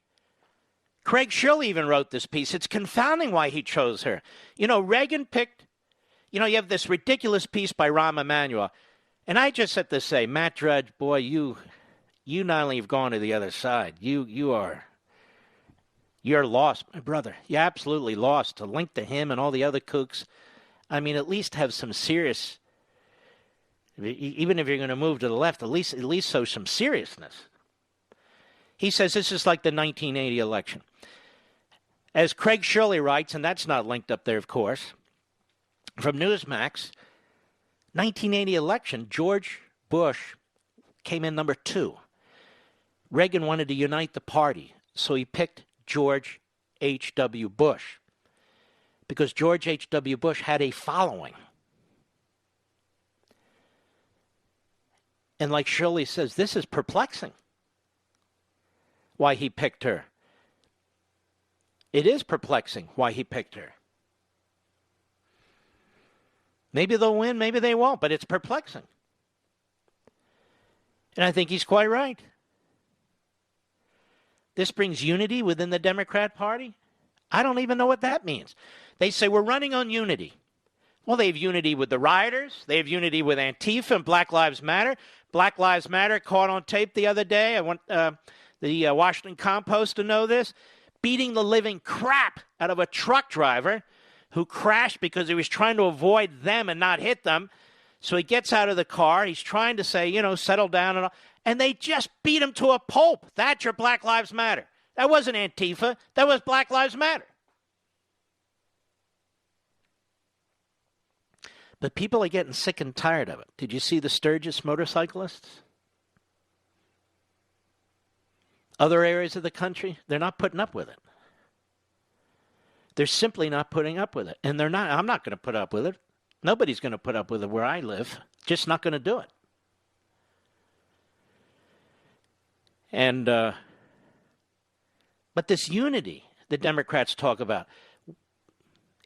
Craig Shirley even wrote this piece. It's confounding why he chose her. You know, Reagan picked, you have this ridiculous piece by Rahm Emanuel. And I just have to say, Matt Drudge, boy, you not only have gone to the other side, you're lost, my brother. You're absolutely lost. To link to him and all the other kooks, I mean, at least have some serious, even if you're going to move to the left, at least show some seriousness. He says this is like the 1980 election. As Craig Shirley writes, and that's not linked up there, of course, from Newsmax, 1980 election, George Bush came in number 2. Reagan wanted to unite the party, so he picked George H.W. Bush because George H.W. Bush had a following. And like Shirley says, this is perplexing. Why he picked her. It is perplexing why he picked her. Maybe they'll win, maybe they won't, but it's perplexing. And I think he's quite right. This brings unity within the Democrat Party. I don't even know what that means. They say we're running on unity. Well, they have unity with the rioters. They have unity with Antifa and Black Lives Matter. Black Lives Matter caught on tape the other day. I want the Washington Compost to know this. Beating the living crap out of a truck driver who crashed because he was trying to avoid them and not hit them. So he gets out of the car. He's trying to say, settle down. And they just beat him to a pulp. That's your Black Lives Matter. That wasn't Antifa. That was Black Lives Matter. But people are getting sick and tired of it. Did you see the Sturgis motorcyclists? Other areas of the country, they're not putting up with it. They're simply not putting up with it. And I'm not going to put up with it. Nobody's going to put up with it where I live. Just not going to do it. And, but this unity the Democrats talk about,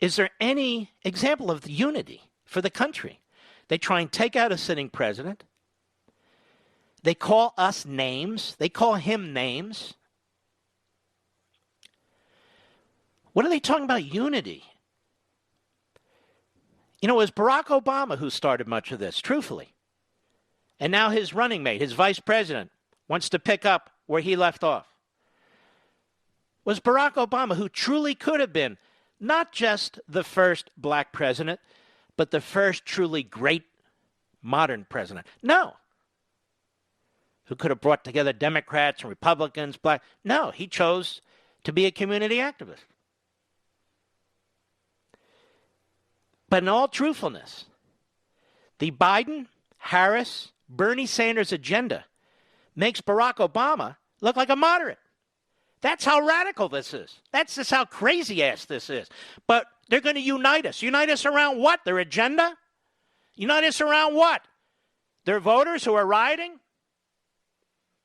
is there any example of the unity for the country? They try and take out a sitting president. They call us names. They call him names. What are they talking about unity? It was Barack Obama who started much of this, truthfully. And now his running mate, his vice president, wants to pick up where he left off. It was Barack Obama who truly could have been not just the first black president, but the first truly great modern president. No. Who could have brought together Democrats and Republicans, black. No, he chose to be a community activist. But in all truthfulness, the Biden, Harris, Bernie Sanders agenda makes Barack Obama look like a moderate. That's how radical this is. That's just how crazy-ass this is. But they're going to unite us. Unite us around what? Their agenda? Unite us around what? Their voters who are rioting?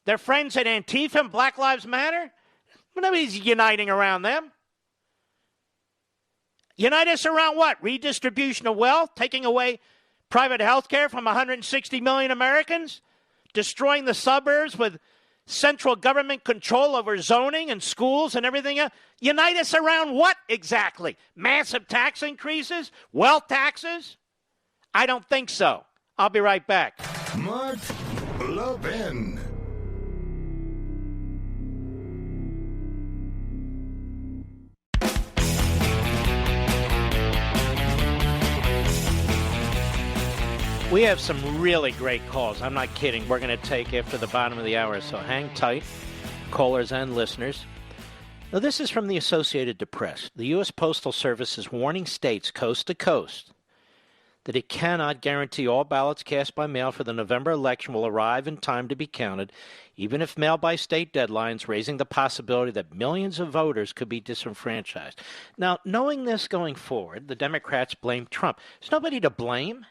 Their friends at Antifa and Black Lives Matter? Nobody's uniting around them. Unite us around what? Redistribution of wealth? Taking away private health care from 160 million Americans? Destroying the suburbs with central government control over zoning and schools and everything else? Unite us around what exactly? Massive tax increases? Wealth taxes? I don't think so. I'll be right back. Mark Levin. We have some really great calls. I'm not kidding. We're going to take after the bottom of the hour, so hang tight, callers and listeners. Now, this is from the Associated Press. The U.S. Postal Service is warning states coast to coast that it cannot guarantee all ballots cast by mail for the November election will arrive in time to be counted, even if mailed by state deadlines, raising the possibility that millions of voters could be disenfranchised. Now, knowing this going forward, the Democrats blame Trump. There's nobody to blame.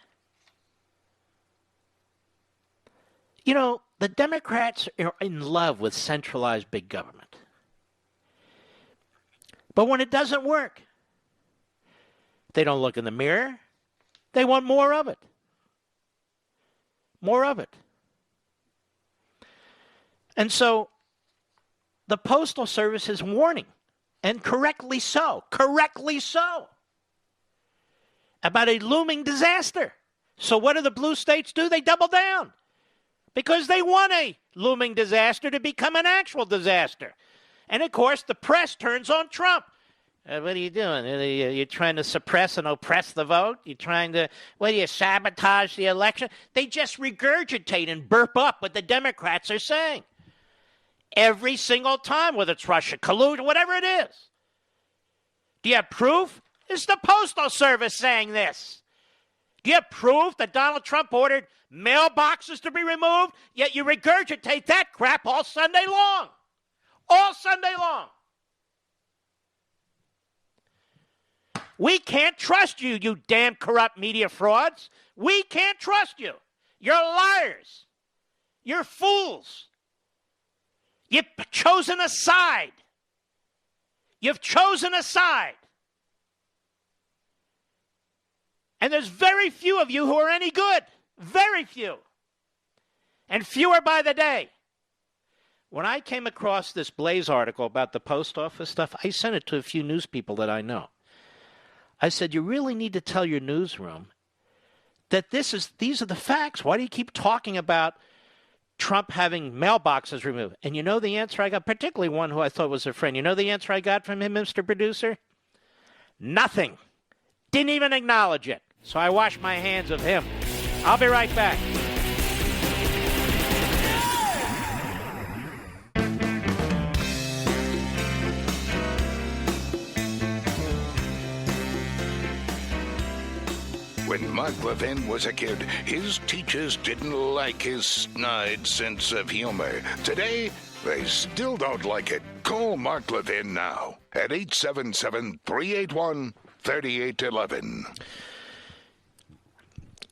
The Democrats are in love with centralized big government. But when it doesn't work, they don't look in the mirror. They want more of it. More of it. And so the Postal Service is warning, and correctly so, about a looming disaster. So what do the blue states do? They double down. Because they want a looming disaster to become an actual disaster. And, of course, the press turns on Trump. What are you doing? You're trying to suppress and oppress the vote? You're trying to, sabotage the election? They just regurgitate and burp up what the Democrats are saying. Every single time, whether it's Russia collusion, whatever it is. Do you have proof? It's the Postal Service saying this. Do you have proof that Donald Trump ordered mailboxes to be removed? Yet you regurgitate that crap all Sunday long. All Sunday long. We can't trust you, you damn corrupt media frauds. We can't trust you. You're liars. You're fools. You've chosen a side. You've chosen a side. And there's very few of you who are any good. Very few. And fewer by the day. When I came across this Blaze article about the post office stuff, I sent it to a few news people that I know. I said, you really need to tell your newsroom that these are the facts. Why do you keep talking about Trump having mailboxes removed? And you know the answer I got, particularly one who I thought was a friend. You know the answer I got from him, Mr. Producer? Nothing. Didn't even acknowledge it. So I wash my hands of him. I'll be right back. When Mark Levin was a kid, his teachers didn't like his snide sense of humor. Today, they still don't like it. Call Mark Levin now at 877-381-3811.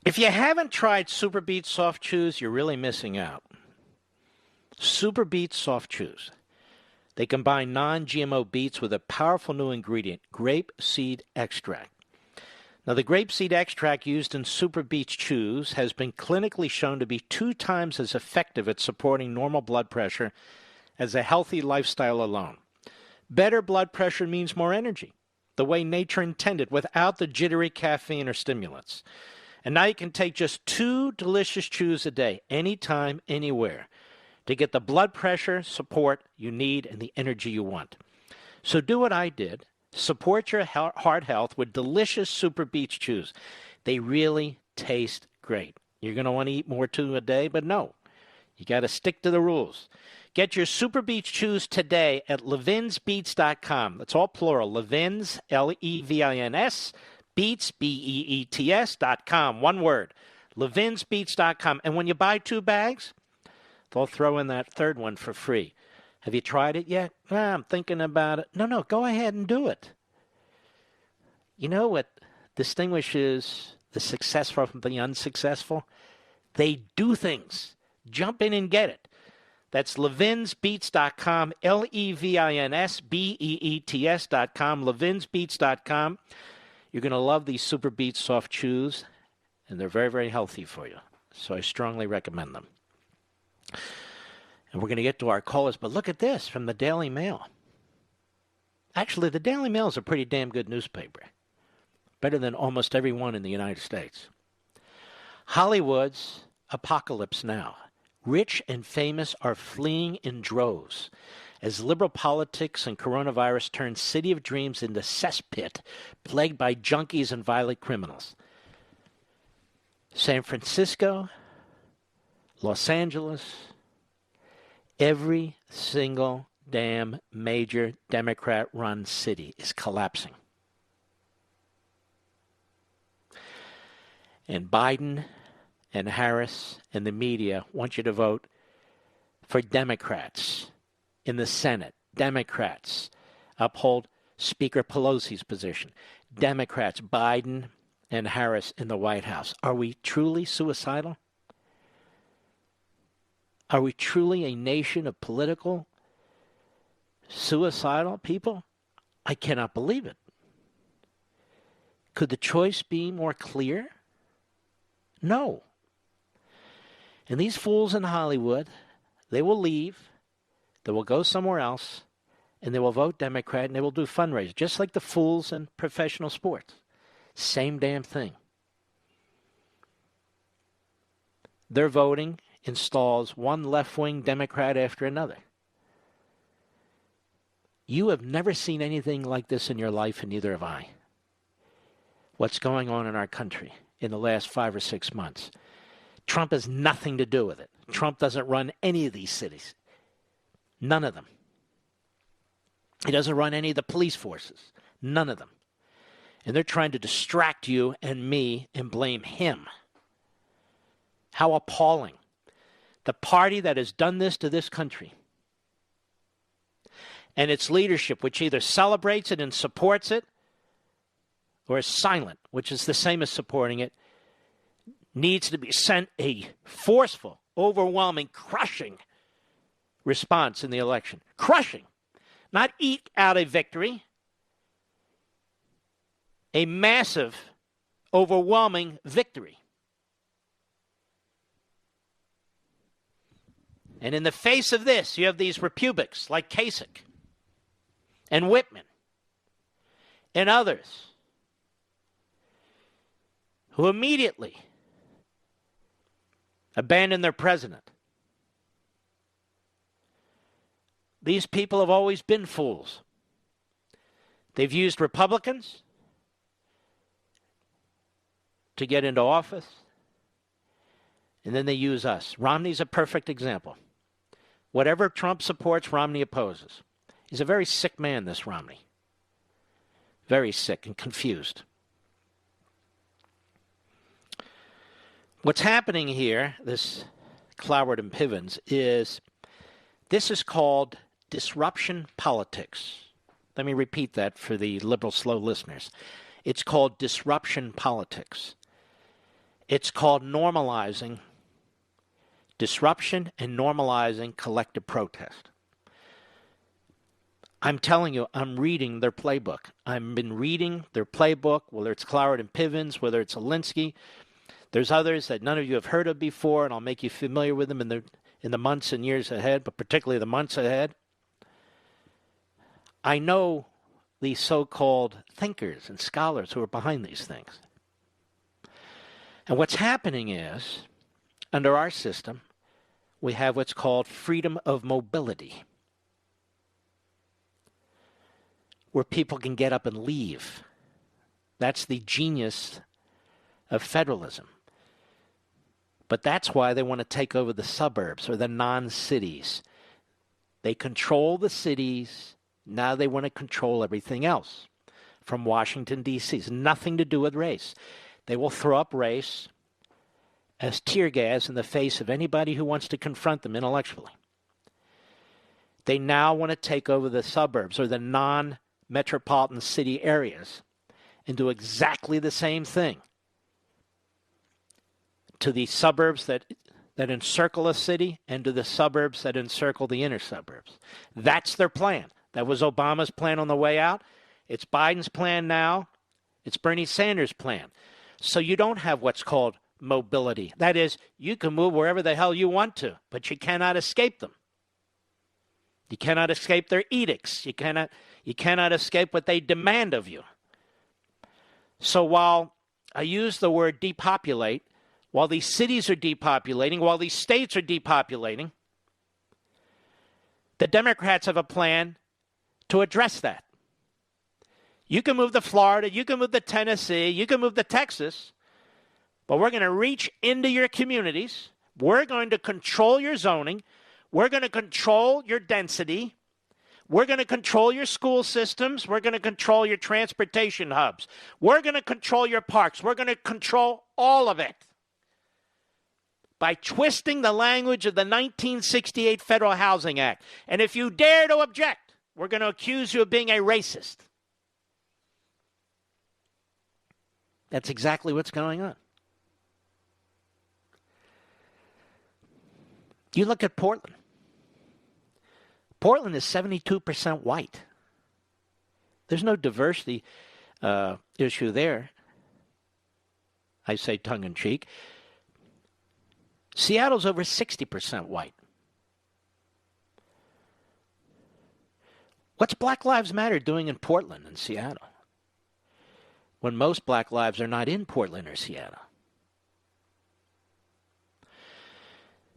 If you haven't tried Super Beets Soft Chews, you're really missing out. Super Beets Soft Chews. They combine non-GMO beets with a powerful new ingredient, grape seed extract. Now, the grapeseed extract used in Super Beets Chews has been clinically shown to be 2 times as effective at supporting normal blood pressure as a healthy lifestyle alone. Better blood pressure means more energy, the way nature intended, without the jittery caffeine or stimulants. And now you can take just 2 delicious chews a day, anytime, anywhere, to get the blood pressure support you need and the energy you want. So do what I did. Support your heart health with delicious Super Beets Chews. They really taste great. You're going to want to eat more too a day, but no. You got to stick to the rules. Get your Super Beets Chews today at levinsbeets.com. That's all plural. Levins, L-E-V-I-N-S, Beets, B-E-E-T-S.com. One word. Levinsbeets.com. And when you buy 2 bags, they'll throw in that third one for free. Have you tried it yet? I'm thinking about it. No, go ahead and do it. You know what distinguishes the successful from the unsuccessful? They do things. Jump in and get it. That's levinsbeets.com, Levinsbeets.com, levinsbeets.com. You're going to love these Super Beets Soft Chews, and they're very, very healthy for you. So I strongly recommend them. And we're going to get to our callers, but look at this from the Daily Mail. Actually, the Daily Mail is a pretty damn good newspaper. Better than almost every one in the United States. Hollywood's apocalypse now. Rich and famous are fleeing in droves as liberal politics and coronavirus turn city of dreams into cesspit plagued by junkies and violent criminals. San Francisco, Los Angeles, every single damn major Democrat-run city is collapsing. And Biden and Harris and the media want you to vote for Democrats in the Senate. Democrats uphold Speaker Pelosi's position. Democrats, Biden and Harris in the White House. Are we truly suicidal? Are we truly a nation of political, suicidal people? I cannot believe it. Could the choice be more clear? No. And these fools in Hollywood, they will leave, they will go somewhere else, and they will vote Democrat, and they will do fundraisers, just like the fools in professional sports. Same damn thing. Their voting installs one left-wing Democrat after another. You have never seen anything like this in your life, and neither have I. What's going on in our country in the last 5 or 6 months. Trump has nothing to do with it. Trump doesn't run any of these cities. None of them. He doesn't run any of the police forces. None of them. And they're trying to distract you and me and blame him. How appalling. The party that has done this to this country and its leadership, which either celebrates it and supports it or is silent, which is the same as supporting it, needs to be sent a forceful overwhelming, crushing response in the election. Crushing. Not eke out a victory. A massive, overwhelming victory. And in the face of this, you have these Republics like Kasich and Whitman and others who immediately abandoned their president. These people have always been fools. They've used Republicans to get into office, and then they use us. Romney's a perfect example. Whatever Trump supports, Romney opposes. He's a very sick man, this Romney. Very sick and confused. What's happening here, this Cloward and Pivens, is this is called disruption politics. Let me repeat that for the liberal slow listeners. It's called disruption politics. It's called normalizing disruption and normalizing collective protest. I'm telling you, I'm reading their playbook. I've been reading their playbook, whether it's Cloward and Pivens, whether it's Alinsky. There's others that none of you have heard of before, and I'll make you familiar with them in the months and years ahead, but particularly the months ahead. I know these so-called thinkers and scholars who are behind these things. And what's happening is, under our system, we have what's called freedom of mobility, where people can get up and leave. That's the genius of federalism. But that's why they want to take over the suburbs or the non-cities. They control the cities. Now they want to control everything else from Washington, D.C. It's nothing to do with race. They will throw up race as tear gas in the face of anybody who wants to confront them intellectually. They now want to take over the suburbs or the non-metropolitan city areas and do exactly the same thing to the suburbs that encircle a city and to the suburbs that encircle the inner suburbs. That's their plan. That was Obama's plan on the way out. It's Biden's plan now. It's Bernie Sanders' plan. So you don't have what's called mobility. That is, you can move wherever the hell you want to, but you cannot escape them. You cannot escape their edicts. You cannot escape what they demand of you. So while I use the word depopulate, while these cities are depopulating, while these states are depopulating, the Democrats have a plan to address that. You can move to Florida, you can move to Tennessee, you can move to Texas, but we're going to reach into your communities. We're going to control your zoning. We're going to control your density. We're going to control your school systems. We're going to control your transportation hubs. We're going to control your parks. We're going to control all of it by twisting the language of the 1968 Federal Housing Act. And if you dare to object, we're going to accuse you of being a racist. That's exactly what's going on. You look at Portland. Portland is 72% white. There's no diversity issue there. I say tongue-in-cheek. Seattle's over 60% white. What's Black Lives Matter doing in Portland and Seattle when most black lives are not in Portland or Seattle?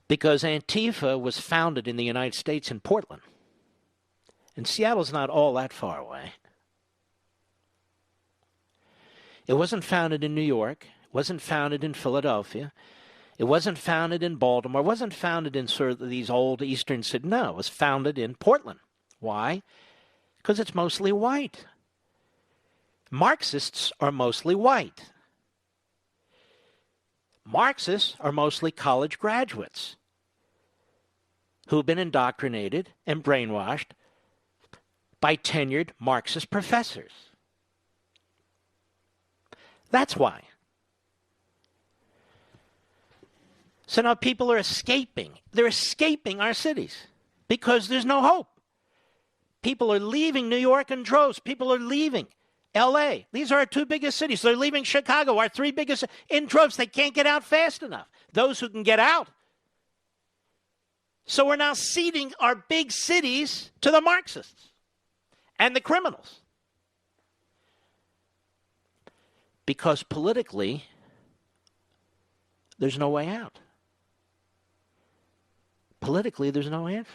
Because Antifa was founded in the United States in Portland. And Seattle's not all that far away. It wasn't founded in New York. It wasn't founded in Philadelphia. It wasn't founded in Baltimore. It wasn't founded in sort of these old eastern cities. No, it was founded in Portland. Why? Because it's mostly white. Marxists are mostly white. Marxists are mostly college graduates who've been indoctrinated and brainwashed by tenured Marxist professors. That's why. So now people are escaping. They're escaping our cities because there's no hope. People are leaving New York in droves. People are leaving L.A. These are our two biggest cities. They're leaving Chicago, our three biggest, in droves. They can't get out fast enough. Those who can get out. So we're now ceding our big cities to the Marxists and the criminals. Because politically, there's no way out. Politically, there's no answer.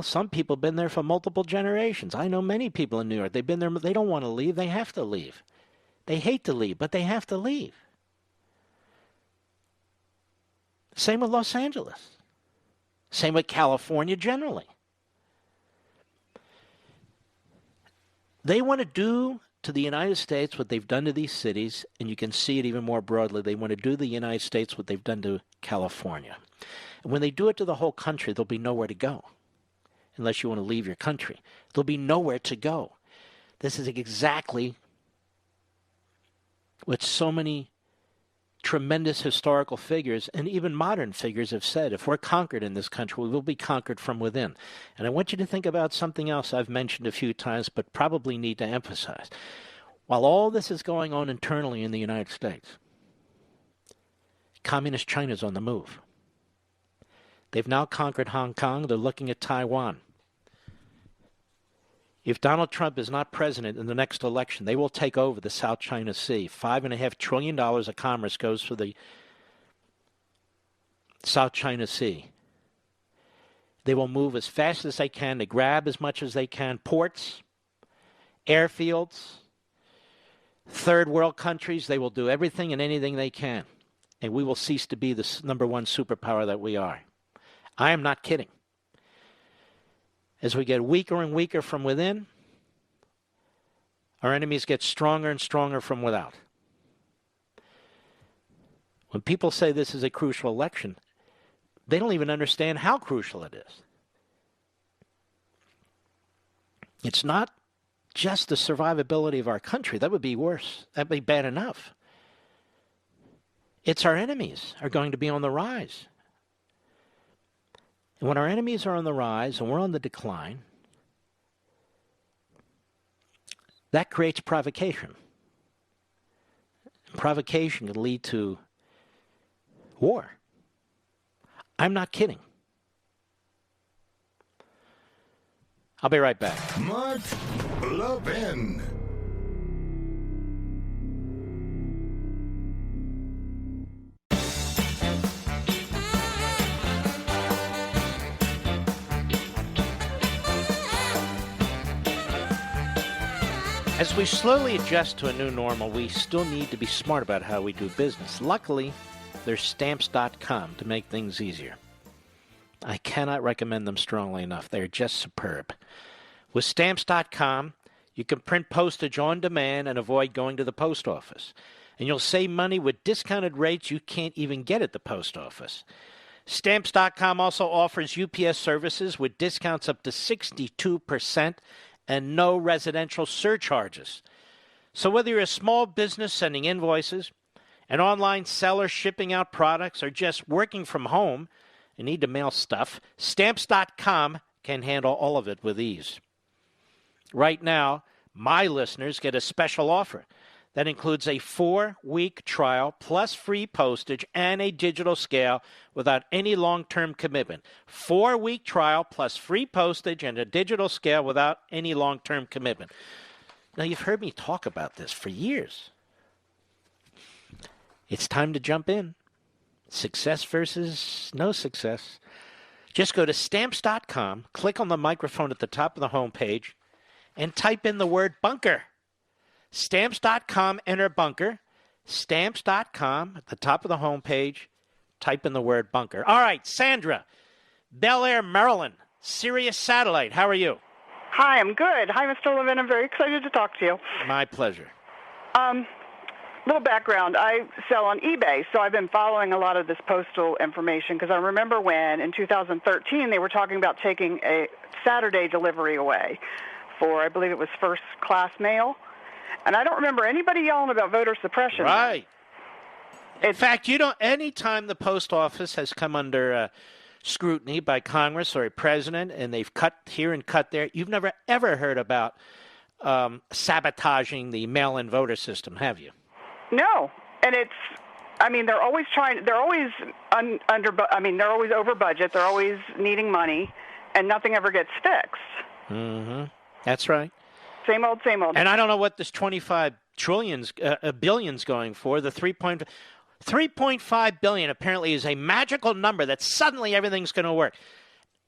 Some people have been there for multiple generations. I know many people in New York. They've been there. They don't want to leave. They have to leave. They hate to leave, but they have to leave. Same with Los Angeles. Same with California generally. They want to do to the United States what they've done to these cities, and you can see it even more broadly. They want to do to the United States what they've done to California. And when they do it to the whole country, there'll be nowhere to go. Unless you want to leave your country. There'll be nowhere to go. This is exactly what so many tremendous historical figures and even modern figures have said. If we're conquered in this country, we will be conquered from within. And I want you to think about something else I've mentioned a few times, but probably need to emphasize. While all this is going on internally in the United States, Communist China's on the move. They've now conquered Hong Kong. They're looking at Taiwan. If Donald Trump is not president in the next election, they will take over the South China Sea. $5.5 trillion of commerce goes through the South China Sea. They will move as fast as they can to grab as much as they can. Ports, airfields, third world countries, they will do everything and anything they can. And we will cease to be the number one superpower that we are. I am not kidding. As we get weaker and weaker from within, our enemies get stronger and stronger from without. When people say this is a crucial election, they don't even understand how crucial it is. It's not just the survivability of our country. That would be worse. That would be bad enough. It's our enemies are going to be on the rise. And when our enemies are on the rise and we're on the decline, that creates provocation. Provocation can lead to war. I'm not kidding. I'll be right back. Mark Levin. As we slowly adjust to a new normal, we still need to be smart about how we do business. Luckily, there's Stamps.com to make things easier. I cannot recommend them strongly enough. They're just superb. With Stamps.com, you can print postage on demand and avoid going to the post office. And you'll save money with discounted rates you can't even get at the post office. Stamps.com also offers UPS services with discounts up to 62% and no residential surcharges. So whether you're a small business sending invoices, an online seller shipping out products, or just working from home and need to mail stuff, Stamps.com can handle all of it with ease. Right now, my listeners get a special offer that includes a 4-week trial plus free postage and a digital scale without any long-term commitment. 4-week trial plus free postage and a digital scale without any long-term commitment. Now, you've heard me talk about this for years. It's time to jump in. Success versus no success. Just go to Stamps.com, click on the microphone at the top of the homepage, and type in the word bunker. Stamps.com, enter bunker. Stamps.com, at the top of the homepage, type in the word bunker. All right, Sandra, Bel Air, Maryland, Sirius Satellite. How are you? Hi, I'm good. Hi, Mr. Levin. I'm very excited to talk to you. My pleasure. Little background. I sell on eBay, so I've been following a lot of this postal information because I remember when, in 2013, they were talking about taking a Saturday delivery away for, I believe it was first-class mail. And I don't remember anybody yelling about voter suppression. Right. In fact, anytime the post office has come under scrutiny by Congress or a president and they've cut here and cut there, you've never, ever heard about sabotaging the mail-in voter system, have you? No. And they're always they're always they're always over budget. They're always needing money, and nothing ever gets fixed. Mm-hmm. That's right. Same old, same old. And I don't know what this 25 billion's going for. The 3.5 billion apparently is a magical number that suddenly everything's going to work.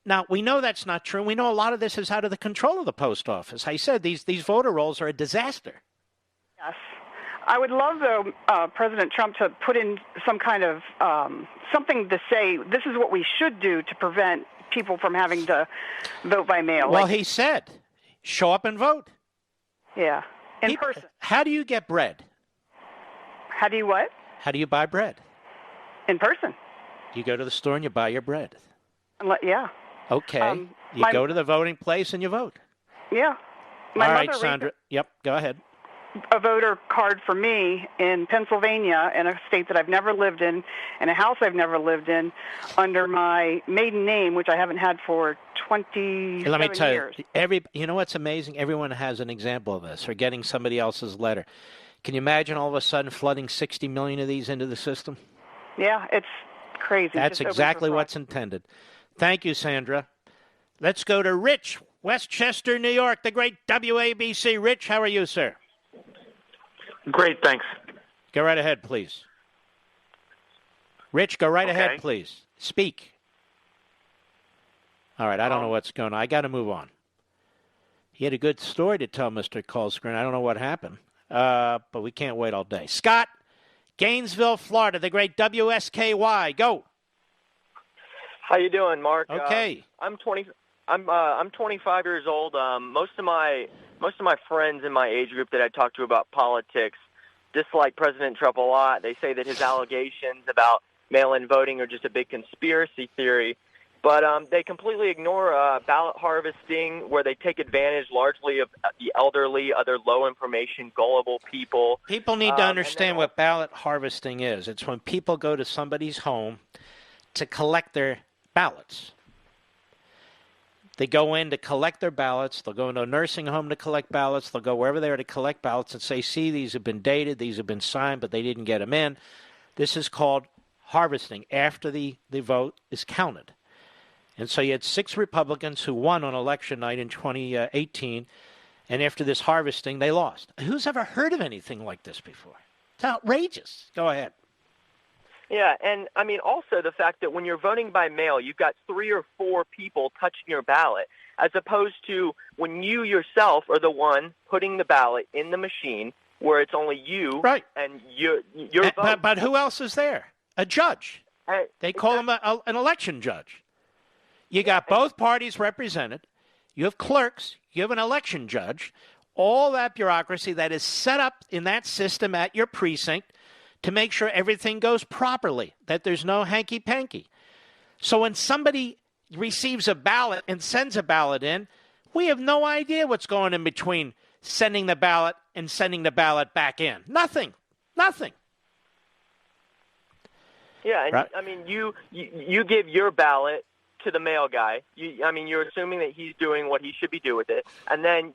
Now, we know that's not true. We know a lot of this is out of the control of the post office. I said these voter rolls are a disaster. Yes. I would love, though, President Trump to put in some kind of something to say this is what we should do to prevent people from having to vote by mail. Well, he said, show up and vote. Yeah, in person. How do you get bread? How do you what? How do you buy bread? In person. You go to the store and you buy your bread. Yeah. Okay. You go to the voting place and you vote. Yeah. All right, Sandra. Yep, go ahead. A voter card for me in Pennsylvania, in a state that I've never lived in a house I've never lived in, under my maiden name, which I haven't had for 27 years. Let me tell you, you know what's amazing? Everyone has an example of this, or getting somebody else's letter. Can you imagine all of a sudden flooding 60 million of these into the system? Yeah, it's crazy. That's exactly what's intended. Thank you, Sandra. Let's go to Rich, Westchester, New York, the great WABC. Rich, how are you, sir? Great, thanks. Go right ahead, please. Rich, go right ahead, please. Speak. All right, I don't know what's going on. I got to move on. He had a good story to tell, Mr. Callscreen. I don't know what happened, but we can't wait all day. Scott, Gainesville, Florida, the great WSKY. Go. How you doing, Mark? Okay. I'm 25 years old. Most of my friends in my age group that I talk to about politics dislike President Trump a lot. They say that his allegations about mail-in voting are just a big conspiracy theory. But they completely ignore ballot harvesting, where they take advantage largely of the elderly, other low-information, gullible people. People need to understand what ballot harvesting is. It's when people go to somebody's home to collect their ballots. They go in to collect their ballots. They'll go into a nursing home to collect ballots. They'll go wherever they are to collect ballots and say, see, these have been dated, these have been signed, but they didn't get them in. This is called harvesting after the vote is counted. And so you had 6 Republicans who won on election night in 2018, and after this harvesting, they lost. Who's ever heard of anything like this before? It's outrageous. Go ahead. Yeah, and I mean also the fact that when you're voting by mail, you've got 3 or 4 people touching your ballot, as opposed to when you yourself are the one putting the ballot in the machine, where it's only you and your vote. But who else is there? A judge. They call him an election judge. You got both parties represented. You have clerks. You have an election judge. All that bureaucracy that is set up in that system at your precinct to make sure everything goes properly, that there's no hanky-panky. So when somebody receives a ballot and sends a ballot in, we have no idea what's going in between sending the ballot and sending the ballot back in. Nothing. Yeah, and right. I mean, you give your ballot to the mail guy. You're assuming that he's doing what he should be doing with it, and then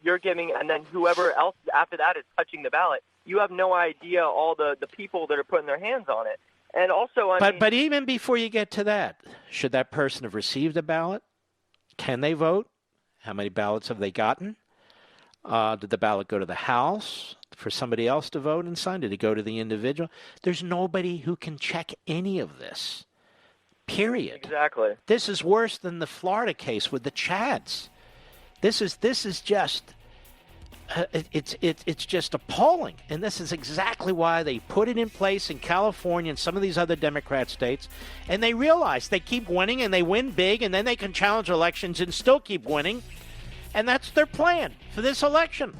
whoever else after that is touching the ballot. You have no idea all the people that are putting their hands on it. And also, But even before you get to that, should that person have received a ballot? Can they vote? How many ballots have they gotten? Did the ballot go to the House for somebody else to vote and sign? Did it go to the individual? There's nobody who can check any of this. Period. Exactly. This is worse than the Florida case with the Chads. This is just... It's just appalling, and this is exactly why they put it in place in California and some of these other Democrat states, and they realize they keep winning and they win big, and then they can challenge elections and still keep winning, and that's their plan for this election.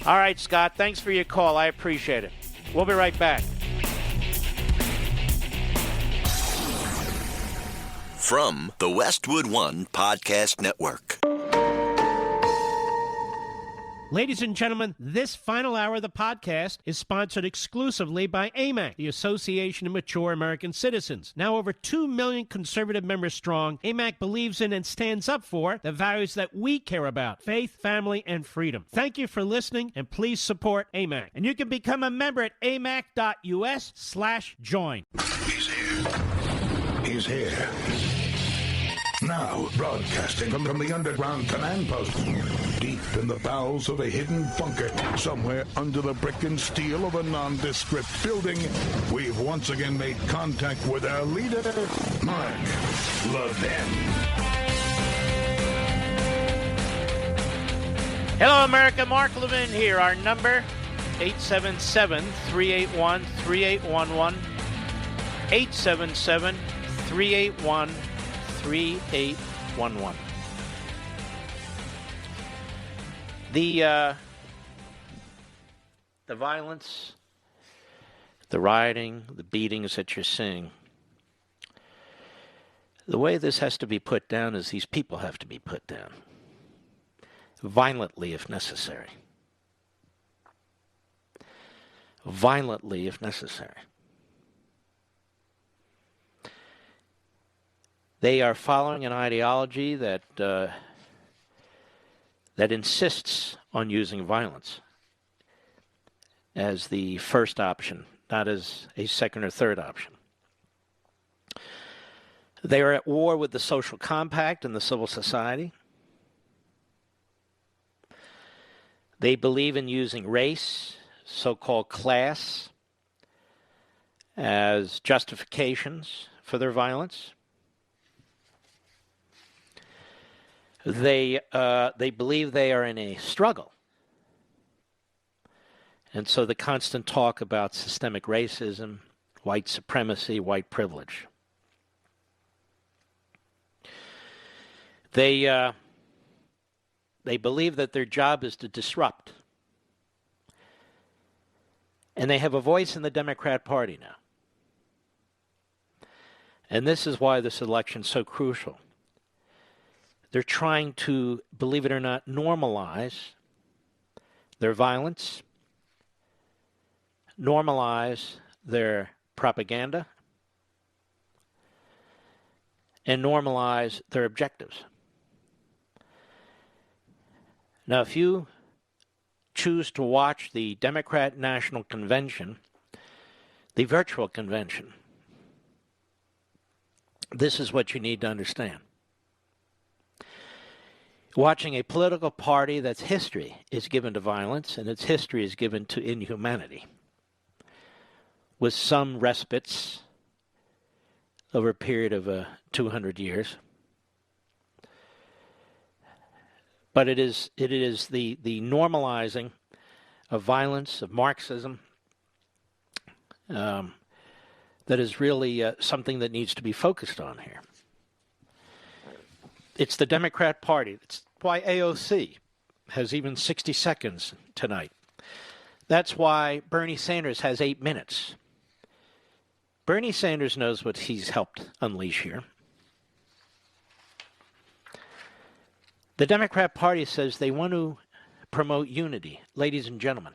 All right, Scott, thanks for your call. I appreciate it. We'll be right back. From the Westwood One Podcast Network. Ladies and gentlemen, this final hour of the podcast is sponsored exclusively by AMAC, the Association of Mature American Citizens. Now over 2 million conservative members strong, AMAC believes in and stands up for the values that we care about: faith, family, and freedom. Thank you for listening, and please support AMAC. And you can become a member at amac.us/join. He's here. He's here. Now, broadcasting from the underground command post, deep in the bowels of a hidden bunker, somewhere under the brick and steel of a nondescript building, we've once again made contact with our leader, Mark Levin. Hello, America. Mark Levin here. Our number, 877-381-3811, 877-381-3811. The violence, the rioting, the beatings that you're seeing, the way this has to be put down is these people have to be put down, violently if necessary. Violently if necessary. They are following an ideology that insists on using violence as the first option, not as a second or third option. They are at war with the social compact and the civil society. They believe in using race, so-called class, as justifications for their violence. They believe they are in a struggle. And so the constant talk about systemic racism, white supremacy, white privilege. They believe that their job is to disrupt. And they have a voice in the Democrat Party now. And this is why this election is so crucial. They're trying to, believe it or not, normalize their violence, normalize their propaganda, and normalize their objectives. Now, if you choose to watch the Democrat National Convention, the virtual convention, this is what you need to understand. Watching a political party that's history is given to violence and its history is given to inhumanity, with some respites over a period of 200 years. But it is the normalizing of violence, of Marxism, that is really something that needs to be focused on here. It's the Democrat Party. It's why AOC has even 60 seconds tonight. That's why Bernie Sanders has 8 minutes. Bernie Sanders knows what he's helped unleash here. The Democrat Party says they want to promote unity. Ladies and gentlemen,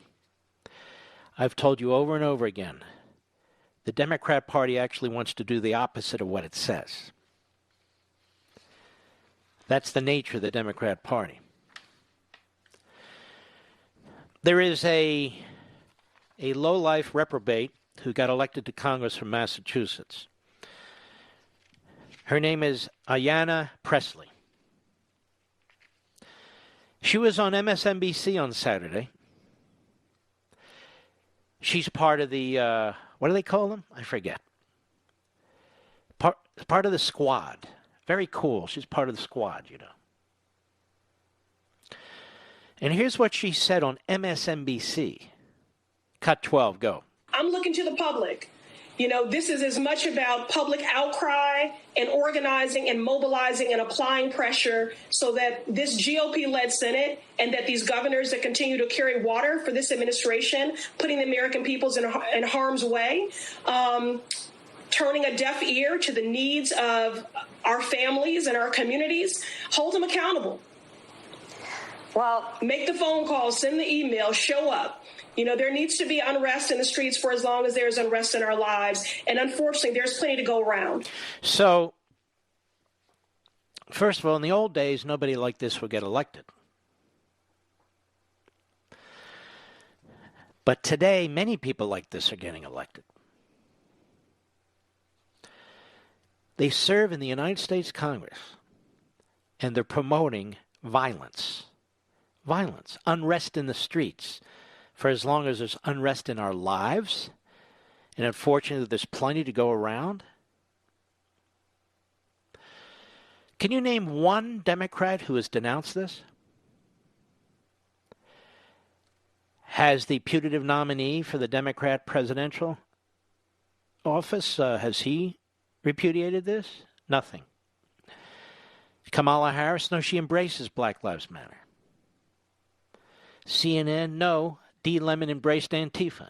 I've told you over and over again, the Democrat Party actually wants to do the opposite of what it says. That's the nature of the Democrat Party. There is a low-life reprobate who got elected to Congress from Massachusetts. Her name is Ayanna Pressley. She was on MSNBC on Saturday. She's part of the, what do they call them? I forget. Part of the squad. Very cool. She's part of the squad, you know. And here's what she said on MSNBC. Cut 12, go. I'm looking to the public. You know, this is as much about public outcry and organizing and mobilizing and applying pressure so that this GOP-led Senate and that these governors that continue to carry water for this administration, putting the American peoples in harm's way, turning a deaf ear to the needs of our families and our communities, hold them accountable. Well, make the phone call, send the email, show up. There needs to be unrest in the streets for as long as there's unrest in our lives. And unfortunately, there's plenty to go around. So, first of all, in the old days, nobody like this would get elected. But today, many people like this are getting elected. They serve in the United States Congress, and they're promoting violence. Violence, unrest in the streets. For as long as there's unrest in our lives, and unfortunately there's plenty to go around. Can you name one Democrat who has denounced this? Has the putative nominee for the Democrat presidential office, has he repudiated this? Nothing. Kamala Harris, no, she embraces Black Lives Matter. CNN, no, D. Lemon embraced Antifa.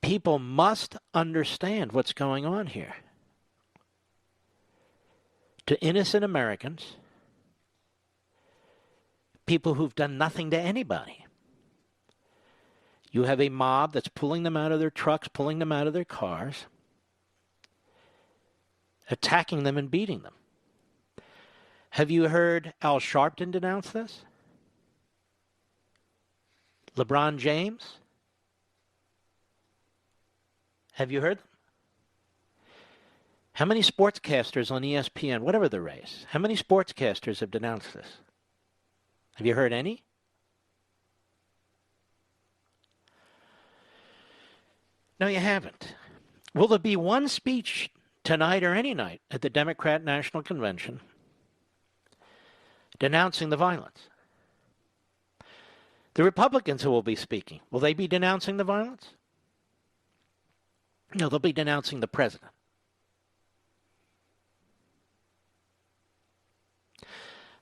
People must understand what's going on here. To innocent Americans, people who've done nothing to anybody, you have a mob that's pulling them out of their trucks, pulling them out of their cars, attacking them and beating them. Have you heard Al Sharpton denounce this? LeBron James? Have you heard them? How many sportscasters on ESPN, whatever the race, how many sportscasters have denounced this? Have you heard any? No, you haven't. Will there be one speech tonight or any night at the Democrat National Convention denouncing the violence? The Republicans who will be speaking, will they be denouncing the violence? No, they'll be denouncing the president.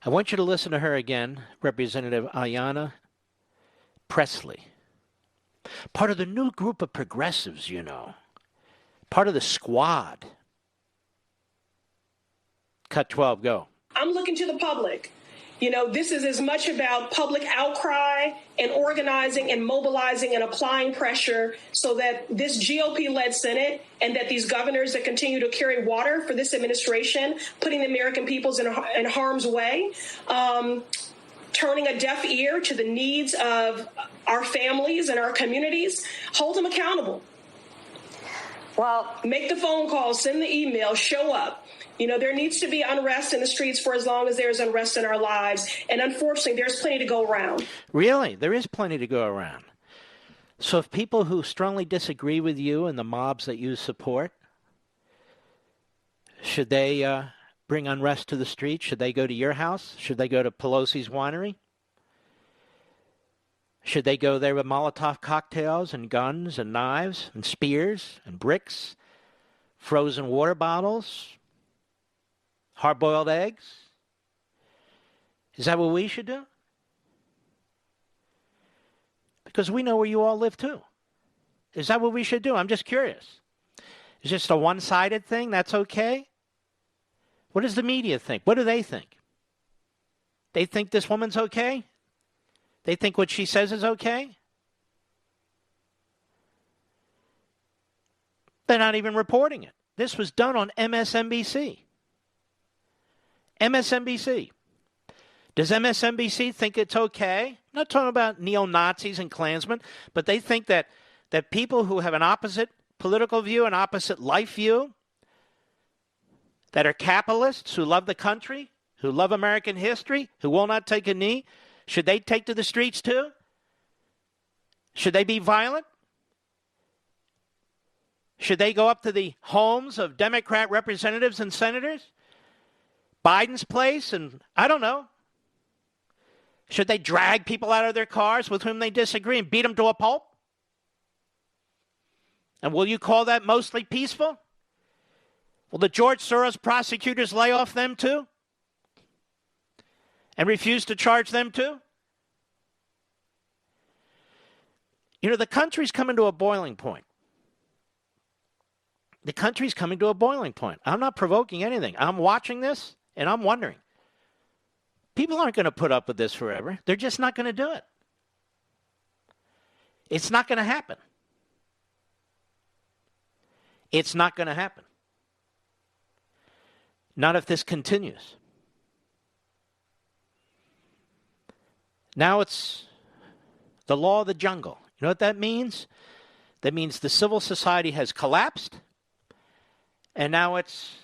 I want you to listen to her again, Representative Ayanna Pressley. Part of the new group of progressives, you know. Part of the squad. Cut 12, go. I'm looking to the public. This is as much about public outcry and organizing and mobilizing and applying pressure so that this GOP-led Senate and that these governors that continue to carry water for this administration, putting the American peoples in harm's way, turning a deaf ear to the needs of our families and our communities, hold them accountable. Well, make the phone call, send the email, show up. There needs to be unrest in the streets for as long as there's unrest in our lives. And unfortunately, there's plenty to go around. Really? There is plenty to go around. So if people who strongly disagree with you and the mobs that you support, should they bring unrest to the streets? Should they go to your house? Should they go to Pelosi's winery? Should they go there with Molotov cocktails and guns and knives and spears and bricks, frozen water bottles, hard-boiled eggs? Is that what we should do? Because we know where you all live too. Is that what we should do? I'm just curious. Is this a one-sided thing? That's okay? What does the media think? What do they think? They think this woman's okay? They think what she says is okay? They're not even reporting it. This was done on MSNBC. MSNBC. Does MSNBC think it's okay? I'm not talking about neo-Nazis and Klansmen, but they think that people who have an opposite political view, an opposite life view, that are capitalists, who love the country, who love American history, who will not take a knee, should they take to the streets too? Should they be violent? Should they go up to the homes of Democrat representatives and senators? Biden's place, and I don't know. Should they drag people out of their cars with whom they disagree and beat them to a pulp? And will you call that mostly peaceful? Will the George Soros prosecutors lay off them too? And refuse to charge them too? The country's coming to a boiling point. The country's coming to a boiling point. I'm not provoking anything. I'm watching this, and I'm wondering, People aren't going to put up with this forever. They're just not going to do it. It's not going to happen. It's not going to happen. Not if this continues. Now it's the law of the jungle. You know what that means? That means the civil society has collapsed, and now it's